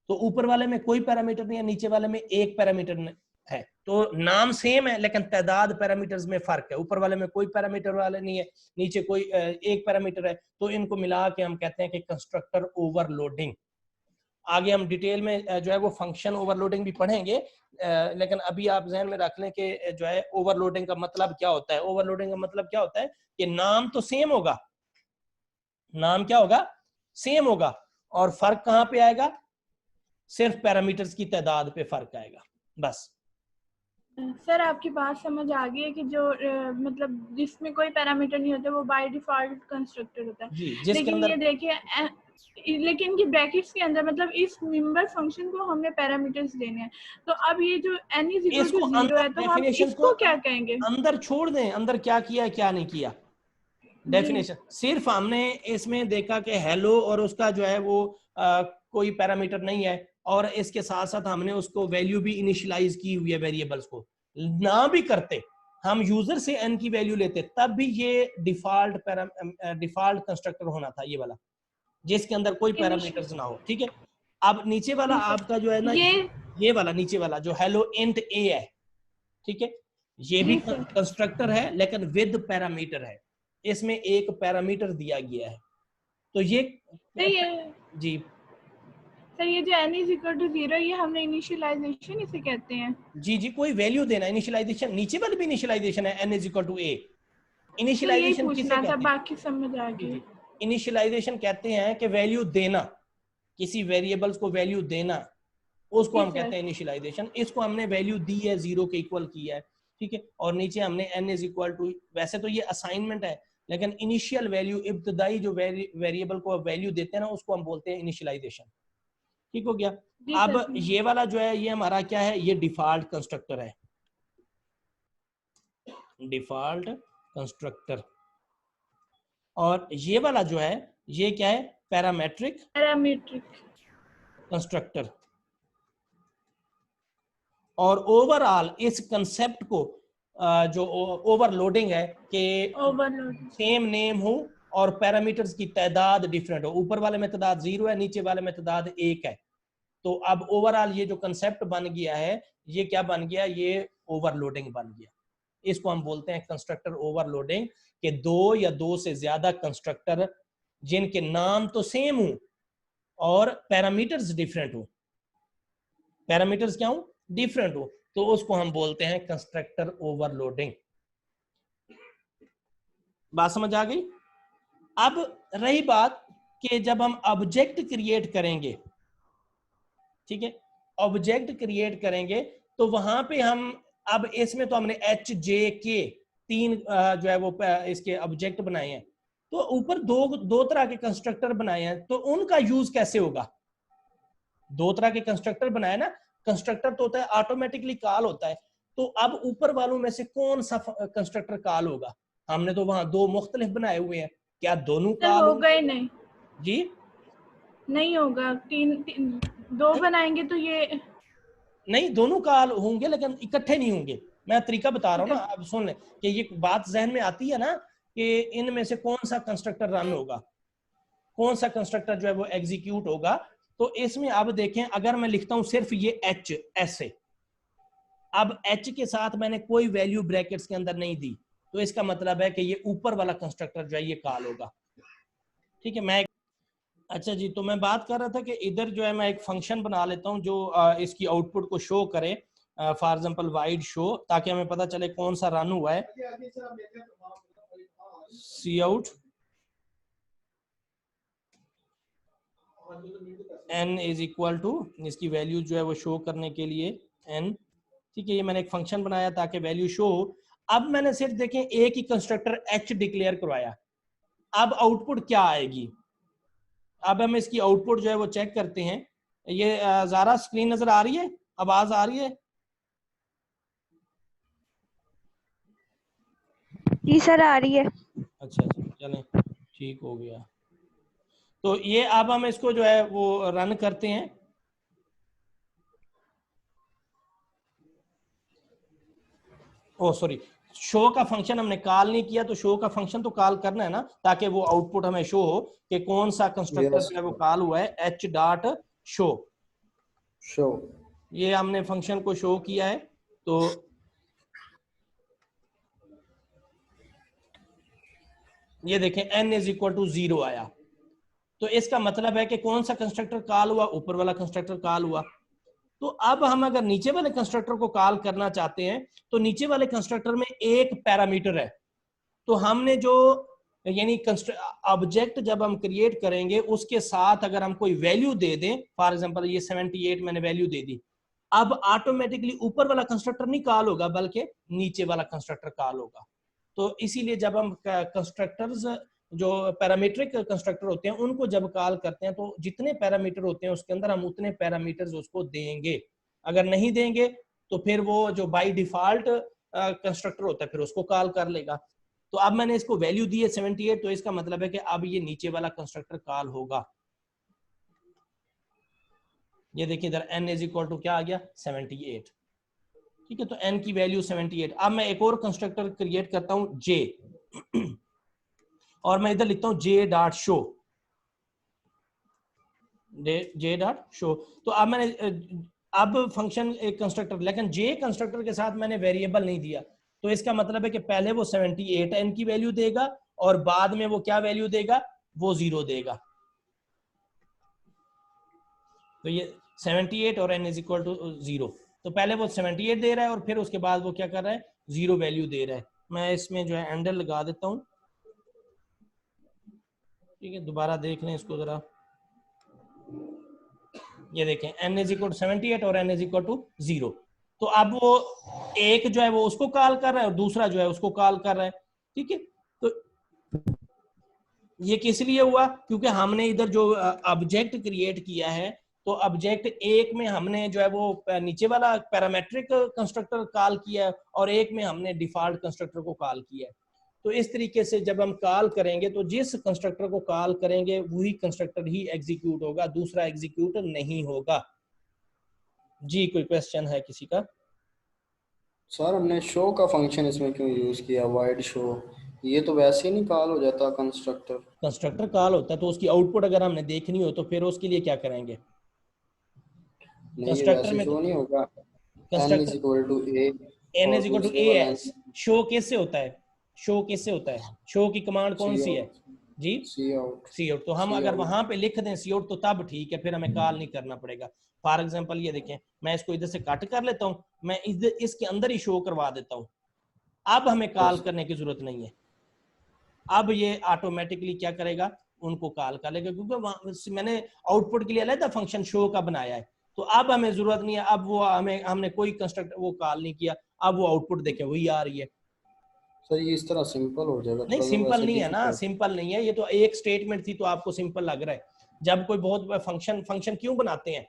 तो ऊपर वाले में कोई पैरामीटर नहीं है, नीचे वाले में एक पैरामीटर है, तो नाम सेम है लेकिन तादाद पैरामीटर्स में फर्क है। ऊपर वाले में कोई पैरामीटर वाले नहीं है, नीचे कोई एक पैरामीटर है, तो इनको मिला के हम कहते हैं कि कंस्ट्रक्टर ओवरलोडिंग। आगे हम डिटेल में जो है वो फंक्शन ओवरलोडिंग भी पढ़ेंगे, लेकिन अभी आप जहन में रख लें कि जो है ओवरलोडिंग का मतलब क्या होता है। ओवरलोडिंग का मतलब क्या होता है कि नाम तो सेम होगा, नाम क्या होगा, सेम होगा, और फर्क कहां पे आएगा, सिर्फ पैरामीटर्स की तादाद पे फर्क आएगा, बस। सर आपकी बात समझ आ गई है कि जो मतलब जिसमें कोई पैरामीटर नहीं होता वो बाय डिफॉल्ट कंस्ट्रक्टर होता है। जी, जिसके लेकिन अंदर ये देखिए लेकिन कि ब्रैकेट्स के अंदर मतलब इस मेंबर फंक्शन को हमने पैरामीटर्स देने हैं, तो अब ये जो n इज इक्वल टू 0 है, तो हम इसको क्या कहेंगे? अंदर छोड़ दें, अंदर क्या किया क्या नहीं किया, डेफिनेशन सिर्फ हमने इसमें देखा कि हेलो और उसका जो है वो कोई पैरामीटर नहीं है, और इसके साथ साथ हमने उसको वैल्यू भी इनिशियलाइज की हुई है वेरिएबल्स को। ना भी करते, हम यूजर से n की वैल्यू लेते, तब भी ये डिफॉल्ट कंस्ट्रक्टर होना था, ये वाला जिसके अंदर कोई पैरामीटर्स ना हो, ठीक है। अब नीचे वाला आपका जो है ना, ये वाला नीचे वाला जो हेलो इंट a है, ठीक है, ये भी कंस्ट्रक्टर है लेकिन विद पैरामीटर है, इसमें एक पैरामीटर दिया गया है, तो ये जी सर ये जो n इज इक्वल टू 0 ये हमने इनिशियलाइजेशन इसे कहते हैं। जी जी, कोई वैल्यू देना, इनिशियलाइजेशन, नीचे वाली भी इनिशियलाइजेशन है, n is equal to a। Initialization किसे कहते हैं? बाकी समझ आ गई। इनिशियलाइजेशन कहते हैं कि वैल्यू देना, किसी वेरिएबल्स को वैल्यू देना, उसको हम कहते हैं इनिशियलाइजेशन। इसको हमने वैल्यू दी है, 0 के इक्वल किया है, ठीक है, और नीचे हमने n इज इक्वल टू, वैसे तो ये असाइनमेंट है लेकिन इनिशियल वैल्यू, इब्तदाई जो वेरिएबल को वैल्यू देते हैं ना, उसको हम बोलते हैं इनिशियलाइजेशन, ठीक हो गया। अब ये वाला जो है ये हमारा क्या है, ये डिफॉल्ट कंस्ट्रक्टर है, डिफॉल्ट कंस्ट्रक्टर। और ये वाला जो है ये क्या है, पैरामेट्रिक कंस्ट्रक्टर। और ओवरऑल इस कंसेप्ट को जो ओवरलोडिंग है कि सेम नेम हो और पैरामीटर्स की तादाद डिफरेंट हो, ऊपर वाले में तादाद 0 है, नीचे वाले में तादाद 1 है, तो अब ओवरऑल ये जो कंसेप्ट बन गया है, ये क्या बन गया, ये ओवरलोडिंग बन गया। इसको हम बोलते हैं कंस्ट्रक्टर ओवरलोडिंग, कि दो या दो से ज्यादा कंस्ट्रक्टर जिनके नाम तो सेम हो और पैरामीटर्स डिफरेंट हो, पैरामीटर्स क्या हो, डिफरेंट हो, तो उसको हम बोलते हैं कंस्ट्रक्टर ओवरलोडिंग। बात समझ आ गई? अब रही बात कि जब हम ऑब्जेक्ट क्रिएट करेंगे, ठीक है, ऑब्जेक्ट क्रिएट करेंगे तो वहां पे हम, अब इसमें तो हमने एच जे के 3 जो है वो इसके ऑब्जेक्ट बनाए हैं, तो ऊपर दो तरह के कंस्ट्रक्टर बनाए हैं, तो उनका यूज कैसे होगा? दो तरह के कंस्ट्रक्टर बनाए ना, कंस्ट्रक्टर तो होता है ऑटोमेटिकली कॉल होता है, तो अब ऊपर वालों में से कौन सा कंस्ट्रक्टर कॉल होगा? हमने तो वहां दो मुख्तलिफ बनाए हुए हैं, क्या दोनों कॉल होगा ही नहीं? जी नहीं होगा, तीन दो बनाएंगे तो ये नहीं, दोनों कॉल होंगे लेकिन इकट्ठे नहीं होंगे। मैं तरीका बता रहा हूँ ना, अब सुन लें कि ये बात जहन में आती है ना कि इनमें से कौन सा कंस्ट्रक्टर रन होगा, कौन सा कंस्ट्रक्टर जो है वो एग्जीक्यूट होगा। तो इसमें अब देखें, अगर मैं लिखता हूं सिर्फ ये एच ऐसे, अब एच के साथ मैंने कोई वैल्यू ब्रैकेट्स के अंदर नहीं दी, तो इसका मतलब है कि ये ऊपर वाला कंस्ट्रक्टर जो है ये कॉल होगा, ठीक है। मैं अच्छा जी, तो मैं बात कर रहा था कि इधर जो है मैं एक फंक्शन बना लेता हूं जो इसकी आउटपुट को शो करे, फॉर एग्जांपल वाइड शो, ताकि हमें पता चले कौन सा रन हुआ है। Cout n is equal to, इसकी वैल्यू जो है वो शो करने के लिए n, ठीक है, ये मैंने एक फंक्शन बनाया ताकि वैल्यू शो हो। अब मैंने सिर्फ देखें एक ही कंस्ट्रक्टर h डिक्लेयर करवाया, अब आउटपुट क्या आएगी? अब हम इसकी आउटपुट जो है वो चेक करते हैं ये ज़ारा स्क्रीन नजर आ रही है, आवाज आ रही है? जी सर आ रही है। अच्छा चलें ठीक हो गया। तो ये अब हम इसको जो है वो रन करते हैं। ओ सॉरी, शो का फंक्शन हमने कॉल नहीं किया, तो शो का फंक्शन तो कॉल करना है ना, ताकि वो आउटपुट हमें शो हो कि कौन सा कंस्ट्रक्टर यस जो है वो कॉल हुआ है, एच डॉट शो। शो ये हमने फंक्शन को शो किया है। तो ये देखें n इज इक्वल टू 0 आया, तो इसका मतलब है कि कौन सा कंस्ट्रक्टर कॉल हुआ, ऊपर वाला कंस्ट्रक्टर कॉल हुआ। तो अब हम अगर नीचे वाले कंस्ट्रक्टर को कॉल करना चाहते हैं, तो नीचे वाले कंस्ट्रक्टर में एक पैरामीटर है। तो हमने जो यानी ऑब्जेक्ट जब हम क्रिएट करेंगे उसके साथ अगर हम कोई वैल्यू दे दें, फॉर एग्जांपल ये 78 मैंने वैल्यू दे दी, अब ऑटोमेटिकली ऊपर वाला कंस्ट्रक्टर नहीं कॉल होगा बल्कि नीचे वाला कंस्ट्रक्टर कॉल होगा। तो इसीलिए जब हम कंस्ट्रक्टर्स जो पैरामीट्रिक कंस्ट्रक्टर होते हैं उनको जब कॉल करते हैं, तो जितने पैरामीटर होते हैं उसके अंदर हम उतने पैरामीटर्स उसको देंगे। अगर नहीं देंगे तो फिर वो जो बाय डिफॉल्ट कंस्ट्रक्टर होता है फिर उसको कॉल कर लेगा। तो अब मैंने इसको वैल्यू दी है 78, तो इसका मतलब है कि अब ये नीचे वाला कंस्ट्रक्टर कॉल होगा। ये देखिए इधर n इज इक्वल टू क्या आ गया, 78। ठीक है, तो n की वैल्यू 78। अब मैं एक और कंस्ट्रक्टर क्रिएट करता हूं j, और मैं इधर लिखता हूं j dot show, j dot show. तो अब मैंने अब फंक्शन एक कंस्ट्रक्टर, लेकिन j कंस्ट्रक्टर के साथ मैंने वेरिएबल नहीं दिया, तो इसका मतलब है कि पहले वो 78 n की वैल्यू देगा और बाद में वो क्या वैल्यू देगा, वो 0 देगा। तो ये 78 और n इज इक्वल टू 0, तो पहले वो 78 दे रहा है और फिर उसके बाद वो क्या कर रहा है, 0 वैल्यू दे रहा है। मैं इसमें जो है एंडर लगा देता हूं। ठीक है, दोबारा देख लें इसको जरा। ये देखें n इज इक्वल टू 78 और n इज इक्वल टू 0। तो अब वो एक जो है वो उसको कॉल कर रहा है और दूसरा जो है उसको कॉल कर रहा है। ठीक है, तो ये किस लिए हुआ, क्योंकि हमने इधर जो ऑब्जेक्ट क्रिएट किया है, तो ऑब्जेक्ट एक में हमने जो है वो नीचे वाला पैरामेट्रिक कंस्ट्रक्टर कॉल किया है और एक में हमने डिफॉल्ट कंस्ट्रक्टर को कॉल किया है। तो इस तरीके से जब हम कॉल करेंगे तो जिस कंस्ट्रक्टर को कॉल करेंगे वही कंस्ट्रक्टर ही एग्जीक्यूट होगा, दूसरा एग्जीक्यूट नहीं होगा। जी कोई क्वेश्चन है किसी का? सर हमने शो का फंक्शन इसमें क्यों यूज किया, वाइड शो? ये तो वैसे ही नहीं कॉल हो जाता कंस्ट्रक्टर। कंस्ट्रक्टर कॉल होता है तो उसकी आउटपुट अगर हमने देखनी हो तो फिर उसके लिए क्या करेंगे, नहीं ये कंस्ट्रक्टर वैसे में शो नहीं होगा, n is constructor equal to a n और इज इक्वल टू दूसरे ए वाला है। शो किससे होता है, शो किससे होता है, शो की कमांड कौन सी है जी, सी आउट सी आउट। तो हम सी अगर आउट। वहां पे लिख दें सी आउट तो तब ठीक है, फिर हमें कॉल नहीं करना पड़ेगा। फॉर एग्जांपल ये देखें, मैं इसको इधर से कट कर लेता हूं, मैं इसके अंदर ही शो करवा देता हूं, अब हमें कॉल करने की जरूरत नहीं है। अब ये ऑटोमेटिकली क्या करेगा, उनको कॉल कर लेगा, क्योंकि मैंने आउटपुट के लिए अलग फंक्शन शो का बनाया है। तो अब हमें जरूरत नहीं है, अब वो हमने कोई कंस्ट्रक्ट वो कॉल नहीं किया, अब वो आउटपुट देखें वही आ रही है। सर ये इस तरह सिंपल हो जाएगा, नहीं थोड़ा सा सिंपल वैसे नहीं है ना, डिफिकल्ट। सिंपल नहीं है, ये तो एक स्टेटमेंट थी तो आपको सिंपल लग रहा है। जब कोई बहुत फंक्शन क्यों बनाते हैं,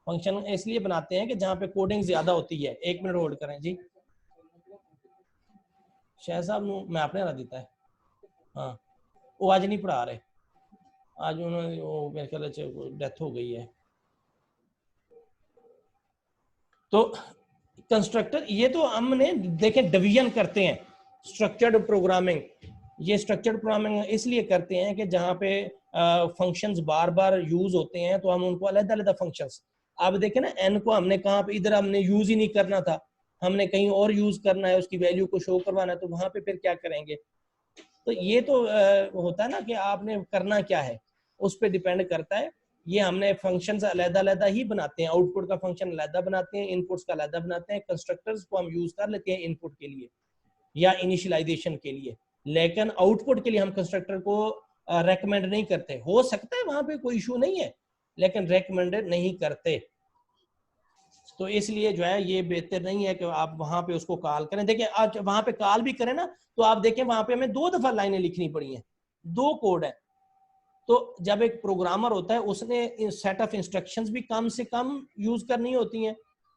फंक्शन इसलिए बनाते हैं कि जहां पे कोडिंग ज्यादा होती है। एक मिनट होल्ड करें जी, शाह साहब मैं आपने हरा देता है। हाँ वो आज नहीं पढ़ा रहे, आज उन्होंने वो मेरे ख्याल से डेथ हो गई है। तो कंस्ट्रक्टर ये तो हमने देखें डिवीजन करते हैं, स्ट्रक्चर्ड प्रोग्रामिंग, ये स्ट्रक्चर्ड प्रोग्रामिंग इसलिए करते हैं कि जहाँ पे फंक्शंस बार बार यूज होते हैं तो हम उनको अलग अलग फंक्शंस, अब देखें ना एन को हमने कहाँ पे, इधर हमने यूज ही नहीं करना था, हमने कहीं और यूज करना है, उसकी वैल्यू को शो करवाना है, तो वहां पे फिर क्या करेंगे। तो ये तो होता है ना कि आपने करना क्या है, उस पर डिपेंड करता है। ये हमने फंक्शंस अलग-अलग ही बनाते हैं, आउटपुट का फंक्शन अलग बनाते हैं, इनपुट्स का अलग बनाते हैं, कंस्ट्रक्टर्स को हम यूज कर लेते हैं इनपुट के लिए या इनिशियलाइजेशन के लिए, लेकिन आउटपुट के लिए हम कंस्ट्रक्टर को रेकमेंड नहीं करते। हो सकता है वहां पे कोई इशू नहीं है, लेकिन रेकमेंडेड नहीं करते। तो इसलिए जो है ये बेहतर नहीं है कि आप वहां पे उसको कॉल करें। देखिए आज वहां पे कॉल भी करें ना, तो आप देखें वहां पे हमें 2 दफा लाइनें लिखनी पड़ी हैं, 2 कोड है। तो जब एक प्रोग्रामर होता है उसने सेट ऑफ इंस्ट्रक्शंस भी कम से कम यूज करनी होती हैं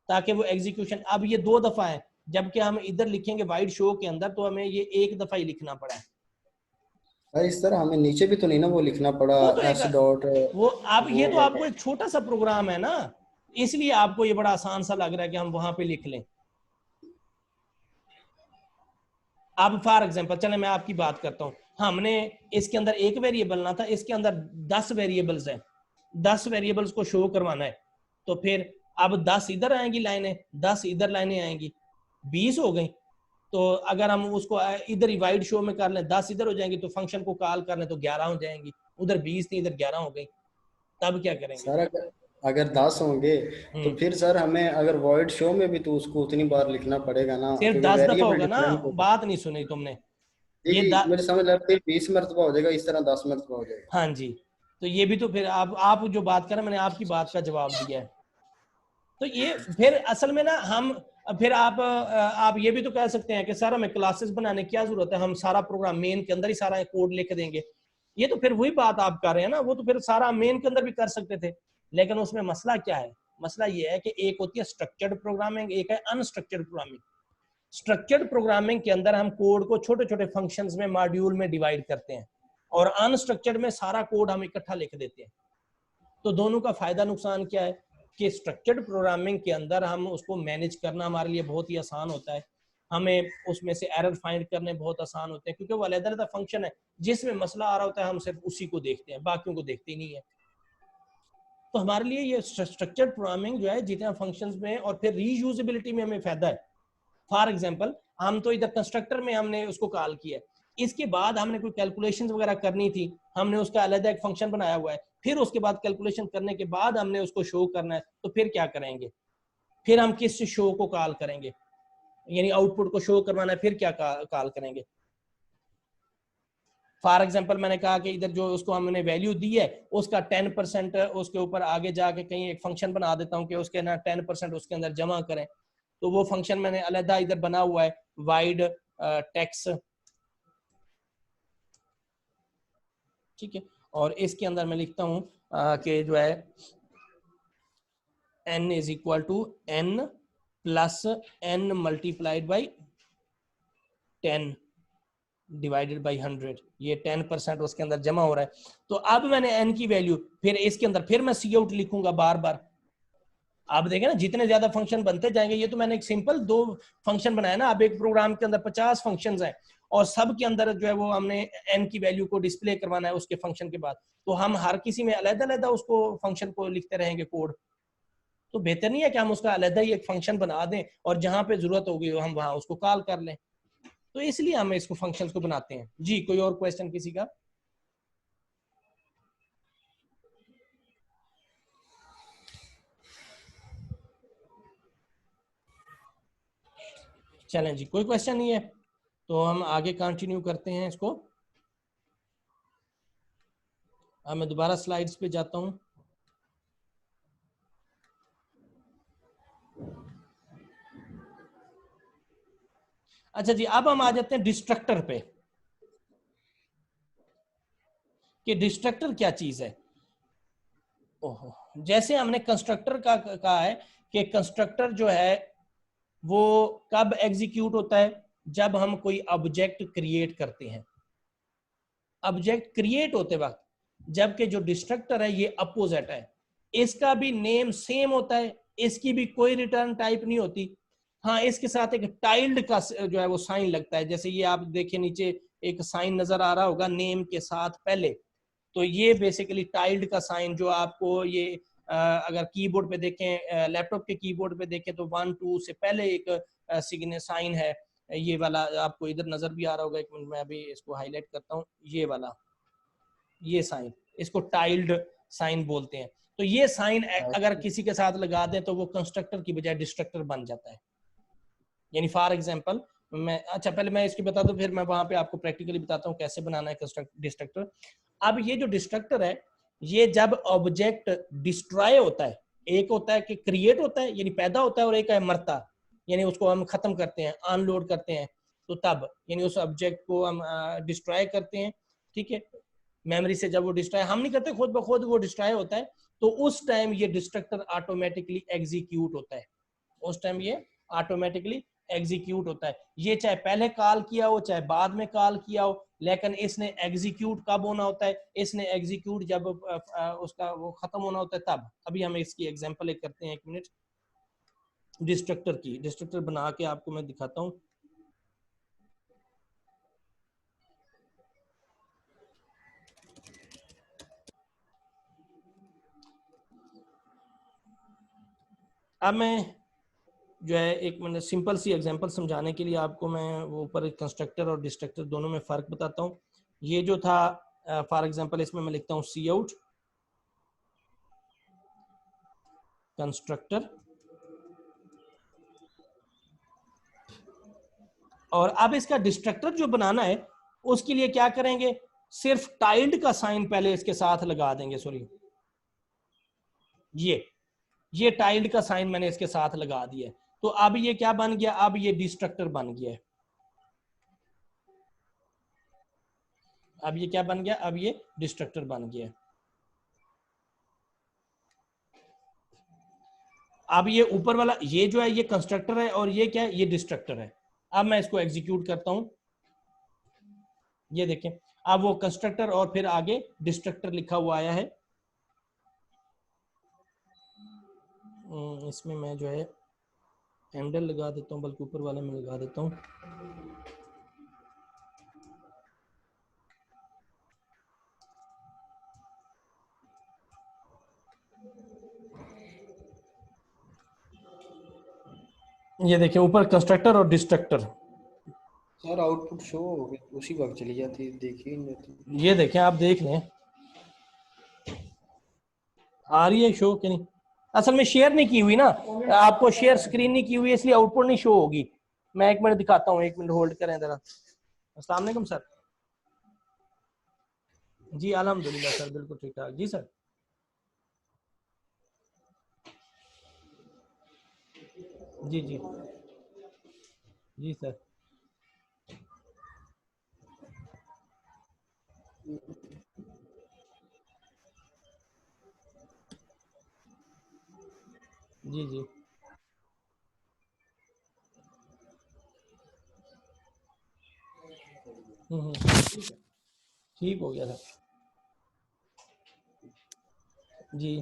ताकि वो एग्जीक्यूशन, अब ये 2 दफा है, जबकि हम इधर लिखेंगे वाइड शो के अंदर तो हमें ये 1 दफा ही लिखना पड़ा है। भाई इस तरह हमें नीचे भी तो नहीं ना वो लिखना पड़ा वो तो एस डॉट वो आप ये वो तो आपको एक छोटा सा प्रोग्राम है ना, इसलिए आपको ये बड़ा आसान सा लग रहा है कि हम वहां पे लिख लें। अब फॉर एग्जांपल चले मैं आपकी बात करता हूं, हमने इसके अंदर एक वेरिएबल ना था, इसके अंदर 10 वेरिएबल्स हैं, 10 वेरिएबल्स को शो करवाना है, तो फिर अब 10 इधर आएंगी लाइनें, 10 इधर लाइनें आएंगी, 20 हो गई। तो अगर हम उसको इधर ही वाइड शो में कर लें, 10 इधर हो जाएंगी, तो फंक्शन को कॉल कर लें तो 11 हो जाएंगी, उधर 20 थी इधर 11 हो गई, तब क्या करेंगे? सर अगर 10 होंगे तो फिर सर हमें अगर वॉइड शो में भी तो उसको उतनी बार लिखना पड़ेगा ना, सिर्फ क्योंकि 10 दफा वेरिएबल होगा ना, डिफरेंट होगा। बात नहीं सुनी तुमने। जी ये जी मेरे समझ लग फिर 20 मरतबा हो जाएगा, इस तरह 10 मरतबा हो जाएगा। हाँ जी, तो ये भी तो फिर आप जो बात कर रहे हैं मैंने आपकी बात का जवाब दिया है। तो ये फिर असल में ना हम फिर आप ये भी तो कह सकते हैं कि सर हमें क्लासेस बनाने की क्या जरूरत है, हम सारा प्रोग्राम मेन के अंदर ही सारा कोड लिख देंगे। ये तो फिर वही बात आप कर रहे हैं ना, वो तो फिर सारा मेन के अंदर भी कर सकते थे, लेकिन उसमें मसला क्या है? मसला ये है कि एक होती है स्ट्रक्चर्ड प्रोग्रामिंग, एक है अनस्ट्रक्चर्ड प्रोग्रामिंग। स्ट्रक्चर्ड प्रोग्रामिंग के अंदर हम कोड को छोटे छोटे फंक्शंस में मॉड्यूल में डिवाइड करते हैं, और अनस्ट्रक्चर्ड में सारा कोड हम इकट्ठा लिख देते हैं। तो दोनों का फायदा नुकसान क्या है कि स्ट्रक्चर्ड प्रोग्रामिंग के अंदर हम उसको मैनेज करना हमारे लिए बहुत ही आसान होता है, हमें उसमें से एरर फाइंड करने बहुत आसान होते हैं, क्योंकि वो अलग-अलग फंक्शन है, जिसमें मसला आ रहा होता है हम सिर्फ उसी को देखते हैं, बाकियों को देखते ही नहीं है। तो हमारे लिए ये स्ट्रक्चर्ड प्रोग्रामिंग जो है जितने फंक्शंस में और फिर रीयूजेबिलिटी में हमें फायदा है। फॉर एग्जांपल हम तो इधर कंस्ट्रक्टर में हमने उसको कॉल किया, इसके बाद हमने कोई कैलकुलेशंस वगैरह करनी थी, हमने उसका अलग एक फंक्शन बनाया हुआ है, फिर उसके बाद कैलकुलेशन करने के बाद हमने उसको शो करना है, तो फिर क्या करेंगे? फिर हम किस शो को कॉल करेंगे, यानी आउटपुट को शो करवाना है, फिर क्या कॉल करेंगे? फॉर एग्जांपल मैंने कहा कि इधर जो उसको हमने वैल्यू दी है उसका 10% उसके ऊपर आगे जाके कहीं एक फंक्शन बना देता हूं कि उसके ना 10% उसके अंदर जमा करें, तो वो फंक्शन मैंने अलग इधर बना हुआ है वाइड टेक्स, ठीक है, और इसके अंदर मैं लिखता हूं कि जो है n is equal to n plus n multiplied by 10 divided by 100, ये 10% उसके अंदर जमा हो रहा है। तो अब मैंने n की वैल्यू फिर इसके अंदर फिर मैं सी आउट लिखूंगा बार बार। आप देखें ना जितने ज्यादा फंक्शन बनते जाएंगे, ये तो मैंने एक सिंपल 2 फंक्शन बनाया ना, अब एक प्रोग्राम के अंदर 50 फंक्शंस हैं और सब के अंदर जो है वो हमने n की वैल्यू को डिस्प्ले करवाना है उसके फंक्शन के बाद, तो हम हर किसी में अलग-अलग उसको फंक्शन को लिखते रहेंगे कोड, तो बेहतर नहीं है कि हम उसका अलग ही एक फंक्शन बना दें और जहां पे जरूरत होगी हम वहां उसको कॉल कर लें। तो इसलिए हम इसको फंक्शंस को बनाते हैं। जी कोई और क्वेश्चन किसी का? चलें जी, कोई क्वेश्चन नहीं है तो हम आगे कंटिन्यू करते हैं इसको। अब मैं दोबारा स्लाइड्स पे जाता हूं। अच्छा जी, अब हम आ जाते हैं डिस्ट्रक्टर पे कि डिस्ट्रक्टर क्या चीज है। ओहो, जैसे हमने कंस्ट्रक्टर का कहा है कि कंस्ट्रक्टर जो है वो कब एग्जीक्यूट होता है? जब हम कोई ऑब्जेक्ट क्रिएट करते हैं, ऑब्जेक्ट क्रिएट होते वक्त, जबकि जो डिस्ट्रक्टर है ये अपोजिट है, इसका भी नेम सेम होता है, इसकी भी कोई रिटर्न टाइप नहीं होती। हाँ, इसके साथ एक टाइल्ड का जो है वो साइन लगता है, जैसे ये आप देखिए नीचे एक साइन नजर आ रहा होगा नेम के साथ पहले, तो ये बेसिकली टाइल्ड का साइन जो आपको ये अगर कीबोर्ड पे देखें, लैपटॉप के कीबोर्ड पे देखें तो 1 2 से पहले एक साइन है, ये वाला आपको इधर नजर भी आ रहा होगा। एक मिनट मैं अभी इसको हाईलाइट करता हूँ, ये वाला, ये साइन, इसको टाइल्ड साइन बोलते हैं। तो ये साइन अगर किसी के साथ लगा दें तो वो कंस्ट्रक्टर की बजाय डिस्ट्रक्टर बन जाता है। यानी फॉर एग्जांपल मैं, अच्छा पहले मैं इसकी बता दूं फिर मैं वहां पे आपको प्रैक्टिकली बताता हूँ कैसे बनाना है डिस्ट्रक्टर। अब ये जो डिस्ट्रक्टर है ये जब ऑब्जेक्ट डिस्ट्रॉय होता है, एक होता है कि क्रिएट होता है यानी पैदा होता है, और एक है मरता यानी उसको हम खत्म करते हैं, अनलोड करते हैं, तो तब यानी उस ऑब्जेक्ट को हम डिस्ट्रॉय करते हैं, ठीक है, मेमोरी से जब वो डिस्ट्रॉय, हम नहीं करते, खुद ब खुद वो डिस्ट्रॉय होता है, तो उस टाइम ये डिस्ट्रक्टर ऑटोमेटिकली एग्जीक्यूट होता है, उस टाइम ये ऑटोमेटिकली एग्जीक्यूट होता है। ये चाहे पहले कॉल किया हो चाहे बाद में कॉल किया हो, लेकिन इसने एग्जीक्यूट कब होना होता है, इसने एग्जीक्यूट जब उसका वो खत्म होना होता है तब। अभी हम इसकी एग्जांपल एक करते हैं, 1 मिनट। डिस्ट्रक्टर की, डिस्ट्रक्टर बना के आपको मैं दिखाता हूँ। अब मैं जो है एक मैंने सिंपल सी एग्जांपल समझाने के लिए आपको मैं वो ऊपर कंस्ट्रक्टर और डिस्ट्रक्टर दोनों में फर्क बताता हूँ। ये जो था फॉर एग्जांपल इसमें मैं लिखता हूँ सी आउट कंस्ट्रक्टर, और अब इसका डिस्ट्रक्टर जो बनाना है उसके लिए क्या करेंगे, सिर्फ टाइल्ड का साइन पहले इसके साथ लगा देंगे। सॉरी, ये टाइल्ड का साइन मैंने इसके साथ लगा दिया है, तो अब ये क्या बन गया, अब ये डिस्ट्रक्टर बन गया है। अब ये क्या बन गया, अब ये डिस्ट्रक्टर बन गया है। अब ये ऊपर वाला ये जो है ये कंस्ट्रक्टर है और ये क्या है, ये डिस्ट्रक्टर है। अब मैं इसको एग्जीक्यूट करता हूं, ये देखें, अब वो कंस्ट्रक्टर और फिर आगे डिस्ट्रक्टर लिखा हुआ आया है। इसमें मैं जो है हैंडल लगा देता हूं, बल्कि ऊपर वाले में लगा देता हूं। ये देखें ऊपर कंस्ट्रक्टर और डिस्ट्रक्टर। सर आउटपुट शो हो गई, उसी वक्त चली जाती है, देखी ही नहीं जाती। ये देखें, आप देख लें आ रही है शो कि नहीं। असल में शेयर नहीं की हुई ना, आपको शेयर स्क्रीन नहीं की हुई, इसलिए आउटपुट नहीं शो होगी। मैं 1 मिनट दिखाता हूँ, 1 मिनट होल्ड करें जरा। अस्सलाम वालेकुम सर। जी अल्हम्दुलिल्लाह सर, बिल्कुल ठीक ठाक। जी सर, जी जी जी सर। जी जी ठीक हो गया सर। जी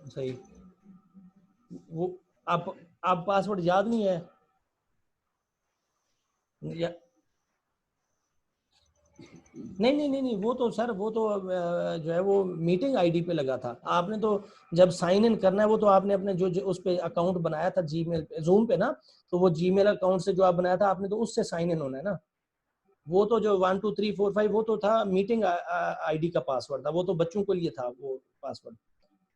सही। वो आप पासवर्ड याद नहीं है या? नहीं, वो तो सर वो तो जो है वो मीटिंग आईडी पे लगा था। आपने तो जब साइन इन करना है वो तो आपने अपने जो उस पे अकाउंट बनाया था जीमेल पे, जूम पे ना, तो वो जीमेल अकाउंट से जो आप बनाया था आपने, तो उससे साइन इन होना है ना। वो तो जो 1 2 3 4 5 वो तो था मीटिंग आईडी का पासवर्ड था, वो तो बच्चों के लिए था वो पासवर्ड।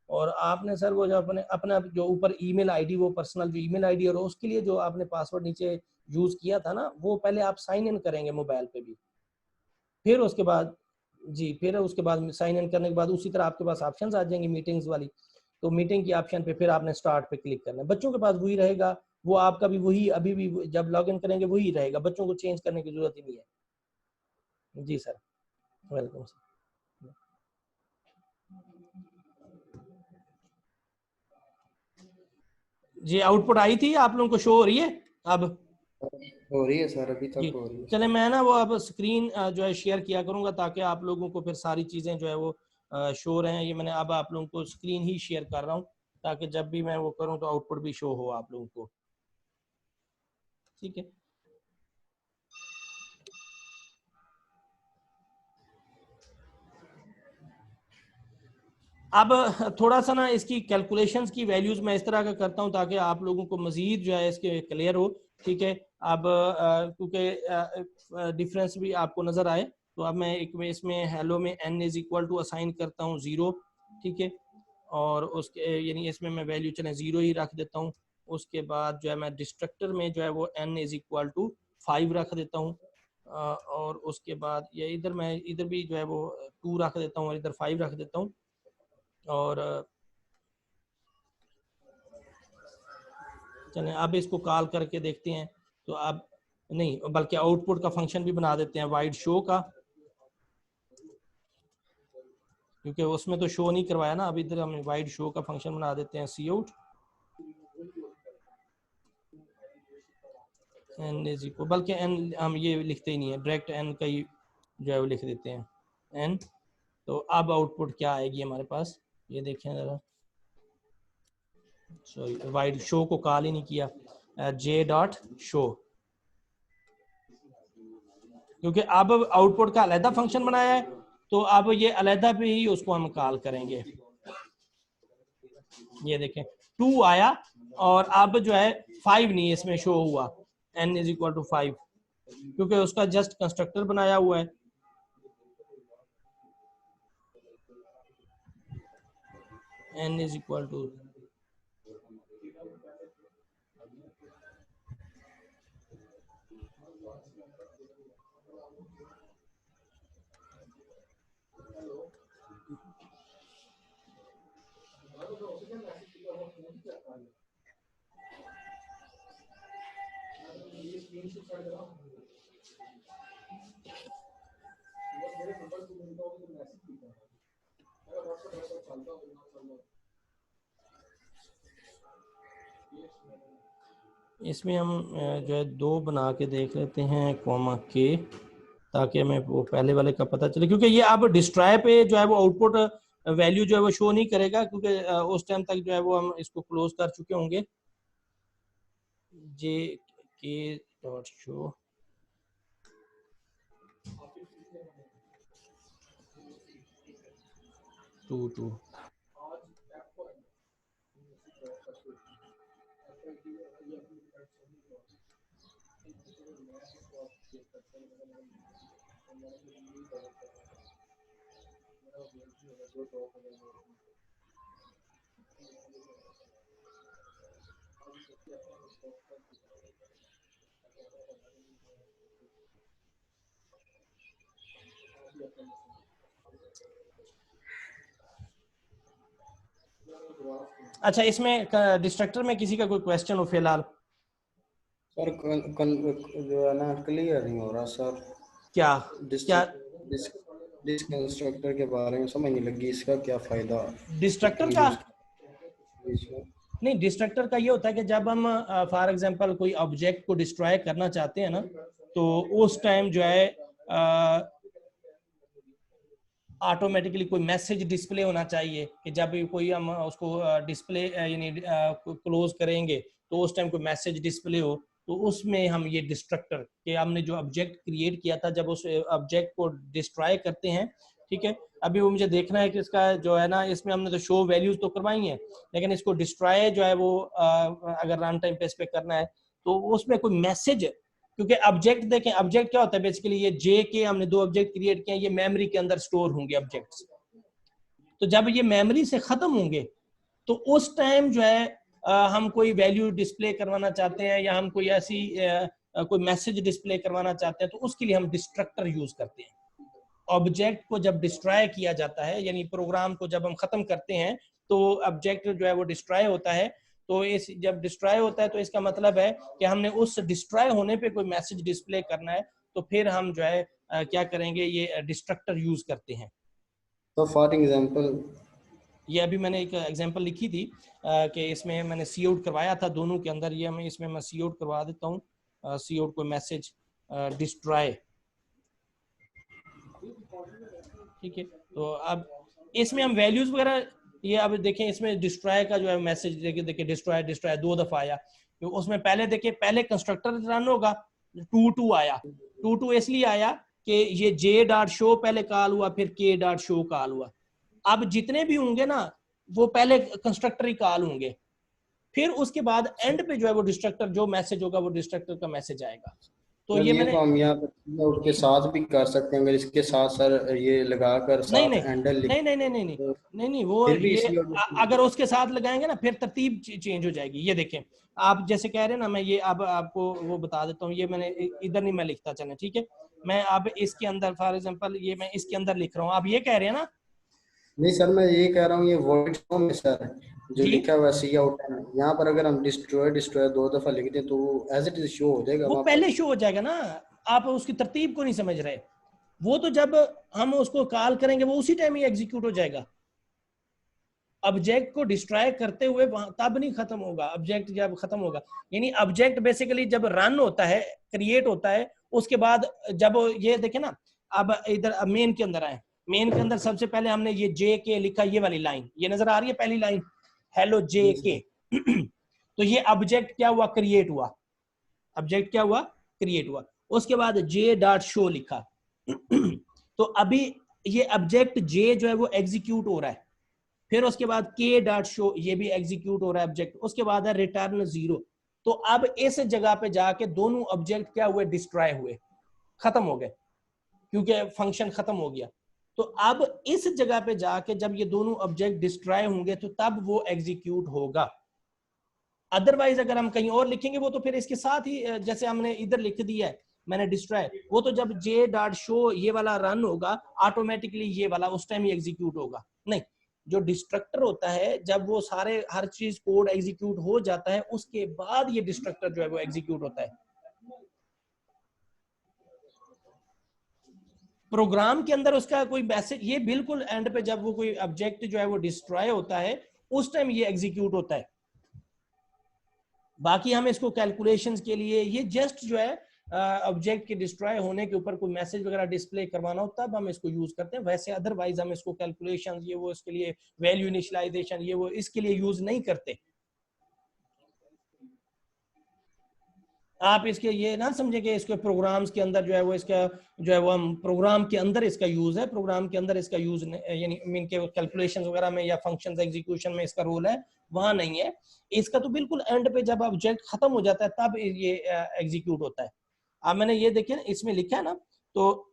और आपने सर वो जो अपने अपना जो ऊपर ईमेल आईडी, वो पर्सनल जो ईमेल आईडी और उसके लिए जो आपने पासवर्ड नीचे यूज किया था ना, वो पहले आप साइन इन करेंगे मोबाइल पे भी, फिर उसके बाद जी, फिर उसके बाद साइन इन करने के बाद उसी तरह आपके पास ऑप्शंस आ जाएंगी मीटिंग्स वाली। तो मीटिंग की ऑप्शन पे फिर आपने स्टार्ट पे क्लिक करना है। बच्चों के पास वही रहेगा, वो आपका भी वही अभी भी जब लॉग इन करेंगे वही रहेगा, बच्चों को चेंज करने की जरूरत ही नहीं है। जी सर, वेलकम सर। जी आउटपुट आई थी, आप लोगों को शो हो रही है अब? हो रही है सर, अभी जी तक हो रही है। चले, मैं ना वो अब स्क्रीन जो है शेयर किया करूंगा ताकि आप लोगों को फिर सारी चीजें जो है वो शो रहे हैं। ये मैंने अब आप लोगों को स्क्रीन ही शेयर कर रहा हूँ ताकि जब भी मैं वो करूँ तो आउटपुट भी शो हो आप लोगों को। ठीक है, अब थोड़ा सा ना इसकी कैलकुलेशंस की वैल्यूज मैं इस तरह का करता हूं ताकि आप लोगों को मजीद जो है इसके क्लियर हो। ठीक है, अब क्योंकि डिफरेंस भी आपको नजर आए, तो अब मैं एक में इसमें हेलो में n is equal to assign करता हूँ 0। ठीक है, और उसके यानी इसमें मैं वैल्यू चले 0 ही रख देता हूँ। उसके बाद जो है मैं डिस्ट्रक्टर में जो है वो n इज इक्वल टू 5 रख देता हूँ, और उसके बाद ये इधर मैं इधर भी जो है वो 2 रख देता हूँ और इधर 5 रख देता हूँ। और चलें अब इसको कॉल करके देखते हैं। तो अब नहीं, बल्कि आउटपुट का फंक्शन भी बना देते हैं वाइड शो का, क्योंकि उसमें तो शो नहीं करवाया ना। अब इधर हम वाइड शो का फंक्शन बना देते हैं सी आउट एन इज इक्वल, बल्कि एन हम ये लिखते ही नहीं है, डायरेक्ट एन का ही जो है वो लिख देते हैं एन। तो अब आउटपुट क्या आएगी हमारे पास, ये देखें जरा, सॉरी वाइड शो को कॉल ही नहीं किया, जे डॉट शो, क्योंकि अब आउटपुट का अलहदा फंक्शन बनाया है तो अब ये अलहदा पे ही उसको हम कॉल करेंगे। ये देखें 2 आया और अब जो है 5 नहीं इसमें शो हुआ, n इज इक्वल टू 5, क्योंकि उसका जस्ट कंस्ट्रक्टर बनाया हुआ है। n इज इक्वल टू इसमें हम जो है 2 बना के देख लेते हैं कॉमा के, ताकि हमें वो पहले वाले का पता चले, क्योंकि ये अब डिस्ट्रॉय पे जो है वो आउटपुट वैल्यू जो है वो शो नहीं करेगा, क्योंकि उस टाइम तक जो है वो हम इसको क्लोज कर चुके होंगे। जे के डॉट शो टू अच्छा, इसमें डिस्ट्रक्टर में किसी का कोई क्वेश्चन हो फिलहाल? सर जो है ना क्लियर नहीं हो रहा सर। क्या क्या डिस कंस्ट्रक्टर के बारे में समझ नहीं लगी, इसका क्या फायदा? डिस्ट्रक्टर का नहीं, डिस्ट्रक्टर का ये होता है कि जब हम फॉर एग्जांपल कोई ऑब्जेक्ट को डिस्ट्रॉय करना चाहते हैं ना, तो उस टाइम जो है ऑटोमेटिकली कोई मैसेज डिस्प्ले होना चाहिए कि जब भी कोई हम उसको डिस्प्ले यानी क्लोज करेंगे तो उस टाइम कोई मैसेज डिस्प्ले हो, तो उसमें हम ये डिस्ट्रक्टर कि हमने जो ऑब्जेक्ट क्रिएट किया था जब उस ऑब्जेक्ट को डिस्ट्रॉय करते हैं, ठीक है। अभी वो मुझे देखना है कि इसका जो है ना, इसमें हमने तो शो वैल्यूज तो करवाई हैं, लेकिन इसको डिस्ट्रॉय जो है वो अगर रन टाइम पे इस पे करना है तो उसमें कोई मैसेज, क्योंकि ऑब्जेक्ट देखें, ऑब्जेक्ट क्या होता है बेसिकली, ये जे के हमने 2 ऑब्जेक्ट क्रिएट किए हैं, ये मेमोरी के अंदर स्टोर होंगे ऑब्जेक्ट्स। तो जब ये मेमोरी से खत्म होंगे तो उस टाइम जो है हम कोई वैल्यू डिस्प्ले करवाना चाहते हैं या हम कोई ऐसी कोई मैसेज डिस्प्ले करवाना चाहते हैं, तो उसके लिए हम डिस्ट्रक्टर यूज करते हैं। ऑब्जेक्ट को जब डिस्ट्रॉय किया जाता है, यानी प्रोग्राम को जब हम खत्म करते हैं तो ऑब्जेक्ट जो है वो डिस्ट्रॉय होता है। तो इस जब डिस्ट्रॉय होता है तो इसका मतलब है कि हमने उस डिस्ट्रॉय होने पे कोई मैसेज डिस्प्ले करना है, तो फिर हम जो है क्या करेंगे, ये डिस्ट्रक्टर यूज करते हैं। तो फॉर एग्जांपल ये अभी मैंने एक एग्जांपल लिखी थी कि इसमें मैंने सी आउट करवाया था दोनों के अंदर, ये मैं इसमें मैं सी आउट करवा देता हूँ, सी आउट कोई मैसेज डिस्ट्रॉय, ठीक है। तो अब इसमें हम वैल्यूज वगैरह, ये अब देखें इसमें डिस्ट्रॉय का जो है मैसेज देखिए डिस्ट्रॉय 2 दफा आया, तो उसमें पहले देखिए पहले कंस्ट्रक्टर रन होगा, 2 आया, 2 इसलिए आया कि ये जे डॉट शो पहले कॉल हुआ, फिर के डॉट शो कॉल हुआ। अब जितने भी होंगे ना वो पहले कंस्ट्रक्टर ही कॉल होंगे, फिर उसके बाद एंड पे जो है वो डिस्ट्रक्टर जो मैसेज होगा वो डिस्ट्रक्टर का मैसेज आएगा। तो ये मैंने तो हम यहाँ पर उसके साथ भी कर सकते हैं, अगर इसके साथ सर ये लगाकर नहीं साथ हैंडल नहीं नहीं नहीं नहीं नहीं नहीं नहीं वो ये अगर उसके साथ लगाएंगे ना फिर तरतीब चेंज हो जाएगी। ये देखें आप जैसे कह रहे हैं ना, मैं ये अब आपको वो बता देता हूँ, ये मैंने इधर नहीं मैं लिखता चले, ठीक है। मैं अब इसके अंदर फॉर एग्जांपल ये मैं इसके अंदर लिख रहा हूँ, आप ये कह रहे हैं ना नहीं सर, मैं ये कह रहा हूँ, ये वर्ड शो में सर जो जी, लिखा हुआ है सी आउट है, यहाँ पर अगर हम डिस्ट्रॉय डिस्ट्रॉय 2 दफा लिख दें तो एज इट इज शो हो जाएगा वो वहां पर। पहले शो हो जाएगा ना, आप उसकी तरतीब को नहीं समझ रहे। वो तो जब हम उसको कॉल करेंगे वो उसी टाइम ही एग्जीक्यूट हो जाएगा। ऑब्जेक्ट को डिस्ट्रॉय करते हुए तब नहीं खत्म होगा, ऑब्जेक्ट जब खत्म होगा। यानी ऑब्जेक्ट बेसिकली जब रन होता है, क्रिएट होता है, उसके बाद जब ये देखे ना, अब इधर मेन के अंदर आए, मेन के अंदर सबसे पहले हमने ये जे के लिखा, ये वाली लाइन ये नजर आ रही है, पहली लाइन हेलो जे के। तो ये ऑब्जेक्ट क्या हुआ, क्रिएट हुआ, ऑब्जेक्ट क्या हुआ, क्रिएट हुआ। उसके बाद जे डॉट शो लिखा। तो अभी ये ऑब्जेक्ट जे जो है वो एग्जीक्यूट हो रहा है। फिर उसके बाद के डॉट शो, ये भी एग्जीक्यूट हो रहा है ऑब्जेक्ट। उसके बाद है रिटर्न 0। तो अब इस जगह पे जाके दोनों ऑब्जेक्ट क्या हुए, डिस्ट्रॉय हुए, खत्म हो गए, क्योंकि फंक्शन खत्म हो गया। तो अब इस जगह पे जाके जब ये दोनों ऑब्जेक्ट डिस्ट्रॉय होंगे तो तब वो एग्जीक्यूट होगा। अदरवाइज अगर हम कहीं और लिखेंगे वो तो फिर इसके साथ ही, जैसे हमने इधर लिख दिया है मैंने डिस्ट्रॉय, वो तो जब जे डॉट शो ये वाला रन होगा ऑटोमेटिकली ये वाला उस टाइम ही एग्जीक्यूट होगा। नहीं, जो डिस्ट्रक्टर होता है जब वो सारे हर चीज कोड एग्जीक्यूट हो जाता है उसके बाद ये डिस्ट्रक्टर जो है वो एग्जीक्यूट होता है। प्रोग्राम के अंदर उसका कोई मैसेज, ये बिल्कुल एंड पे जब वो कोई ऑब्जेक्ट जो है वो डिस्ट्रॉय होता है उस टाइम ये एग्जीक्यूट होता है। बाकी हम इसको कैलकुलेशंस के लिए, ये जस्ट जो है ऑब्जेक्ट के डिस्ट्रॉय होने के ऊपर कोई मैसेज वगैरह डिस्प्ले करवाना हो तब हम इसको यूज करते हैं। वैसे अदरवाइज हम इसको कैलकुलेशंस ये वो इसके लिए, वैल्यू इनिशियलाइजेशन ये वो इसके लिए यूज नहीं करते। आप इसके ये ना समझे कि इसके प्रोग्राम्स के अंदर जो है वो इसका जो है वो हम प्रोग्राम के अंदर इसका यूज है, प्रोग्राम के अंदर इसका यूज यानी मीन के कैलकुलेशन वगैरह में या फंक्शंस एग्जीक्यूशन में इसका रोल है, वहां नहीं है। इसका तो बिल्कुल एंड पे जब ऑब्जेक्ट खत्म हो जाता है तब ये एग्जीक्यूट होता है। अब मैंने ये देखिए इसमें लिखा है ना, तो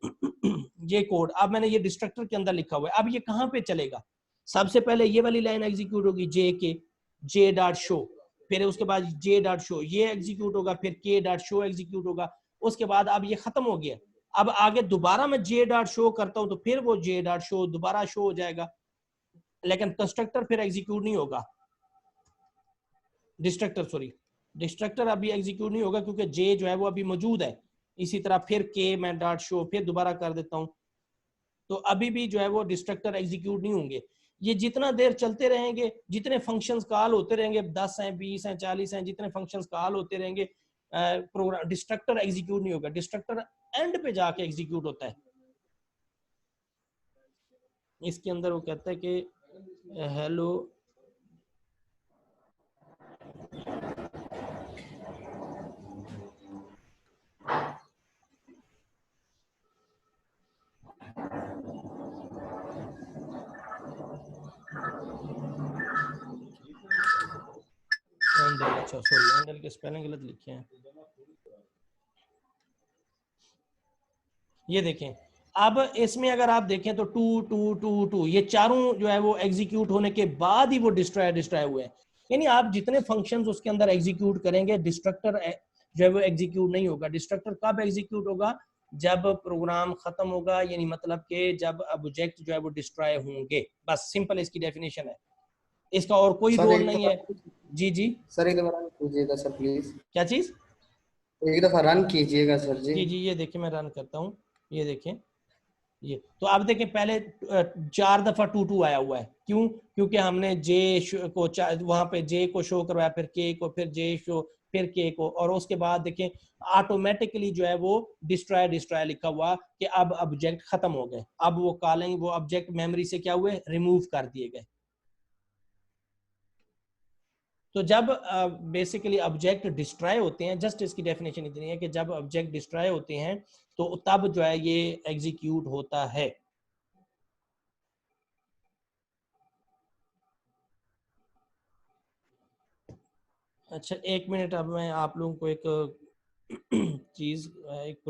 ये कोड अब मैंने ये डिस्ट्रक्टर के अंदर लिखा हुआ है। अब ये कहाँ पे चलेगा, सबसे पहले ये वाली लाइन एग्जीक्यूट होगी जे के, जे डॉट शो, फिर उसके बाद जे डॉट शो ये एग्जीक्यूट होगा, फिर के डॉट शो एग्जीक्यूट होगा। उसके बाद अब ये खत्म हो गया, अब आगे दोबारा मैं जे डॉट शो करता हूं तो फिर वो जे डॉट शो दोबारा शो हो जाएगा, लेकिन कंस्ट्रक्टर फिर एग्जीक्यूट नहीं होगा, डिस्ट्रक्टर सॉरी, डिस्ट्रक्टर अभी एग्जीक्यूट नहीं होगा क्योंकि जे जो है वो अभी मौजूद है। इसी तरह फिर के मैं डॉट शो फिर दोबारा कर देता हूं, तो अभी भी जो है वो डिस्ट्रक्टर एग्जीक्यूट नहीं होंगे। ये जितना देर चलते रहेंगे, जितने फंक्शंस कॉल होते रहेंगे, 10 हैं 20 हैं 40 हैं, जितने फंक्शंस कॉल होते रहेंगे, प्रोग्राम डिस्ट्रक्टर एग्जीक्यूट नहीं होगा, डिस्ट्रक्टर एंड पे जाके एग्जीक्यूट होता है। इसके अंदर वो कहता है कि हेलो एंडल, अच्छा सॉरी एंडल के स्पेलिंग गलत लिखे हैं। ये देखें, अब इसमें अगर आप देखें तो 2 2 2 2 ये चारों जो है वो एग्जीक्यूट होने के बाद ही वो डिस्ट्रॉय हुए हैं। यानी आप जितने फंक्शंस उसके अंदर एग्जीक्यूट करेंगे डिस्ट्रक्टर जो है वो एग्जीक्यूट नहीं होगा। डिस्ट्रक्टर कब एग्जीक्यूट होगा, जब प्रोग्राम खत्म होगा, यानी मतलब कि जब ऑब्जेक्ट जो है वो डिस्ट्रॉय होंगे। बस सिंपल इसकी डेफिनेशन है, इसका और कोई सर रोल एक नहीं दफा है। जी जी, सर एक दफा रन कीजिएगा सर प्लीज, क्या चीज? एक दफा रन कीजिएगा सर जी। जी जी, ये देखिए मैं रन करता हूँ, ये देखें, ये तो आप देखें पहले 4 दफा 2 2 आया हुआ है। क्यों? क्योंकि हमने जे को वहां पे जे को शो करवाया, फिर के को, फिर जे शो, फिर के को, और उसके बाद देखें ऑटोमेटिकली जो है वो डिस्ट्रॉय डिस्ट्रॉय लिखा हुआ कि अब ऑब्जेक्ट खत्म हो गए, अब वो कॉलिंग वो ऑब्जेक्ट मेमोरी से क्या हुए, रिमूव कर दिए गए। तो जब बेसिकली ऑब्जेक्ट डिस्ट्रॉय होते हैं, जस्ट इसकी डेफिनेशन इतनी है कि जब ऑब्जेक्ट डिस्ट्रॉय होते हैं तो तब जो है ये एग्जीक्यूट होता है। अच्छा 1 मिनट, अब मैं आप लोगों को एक चीज एक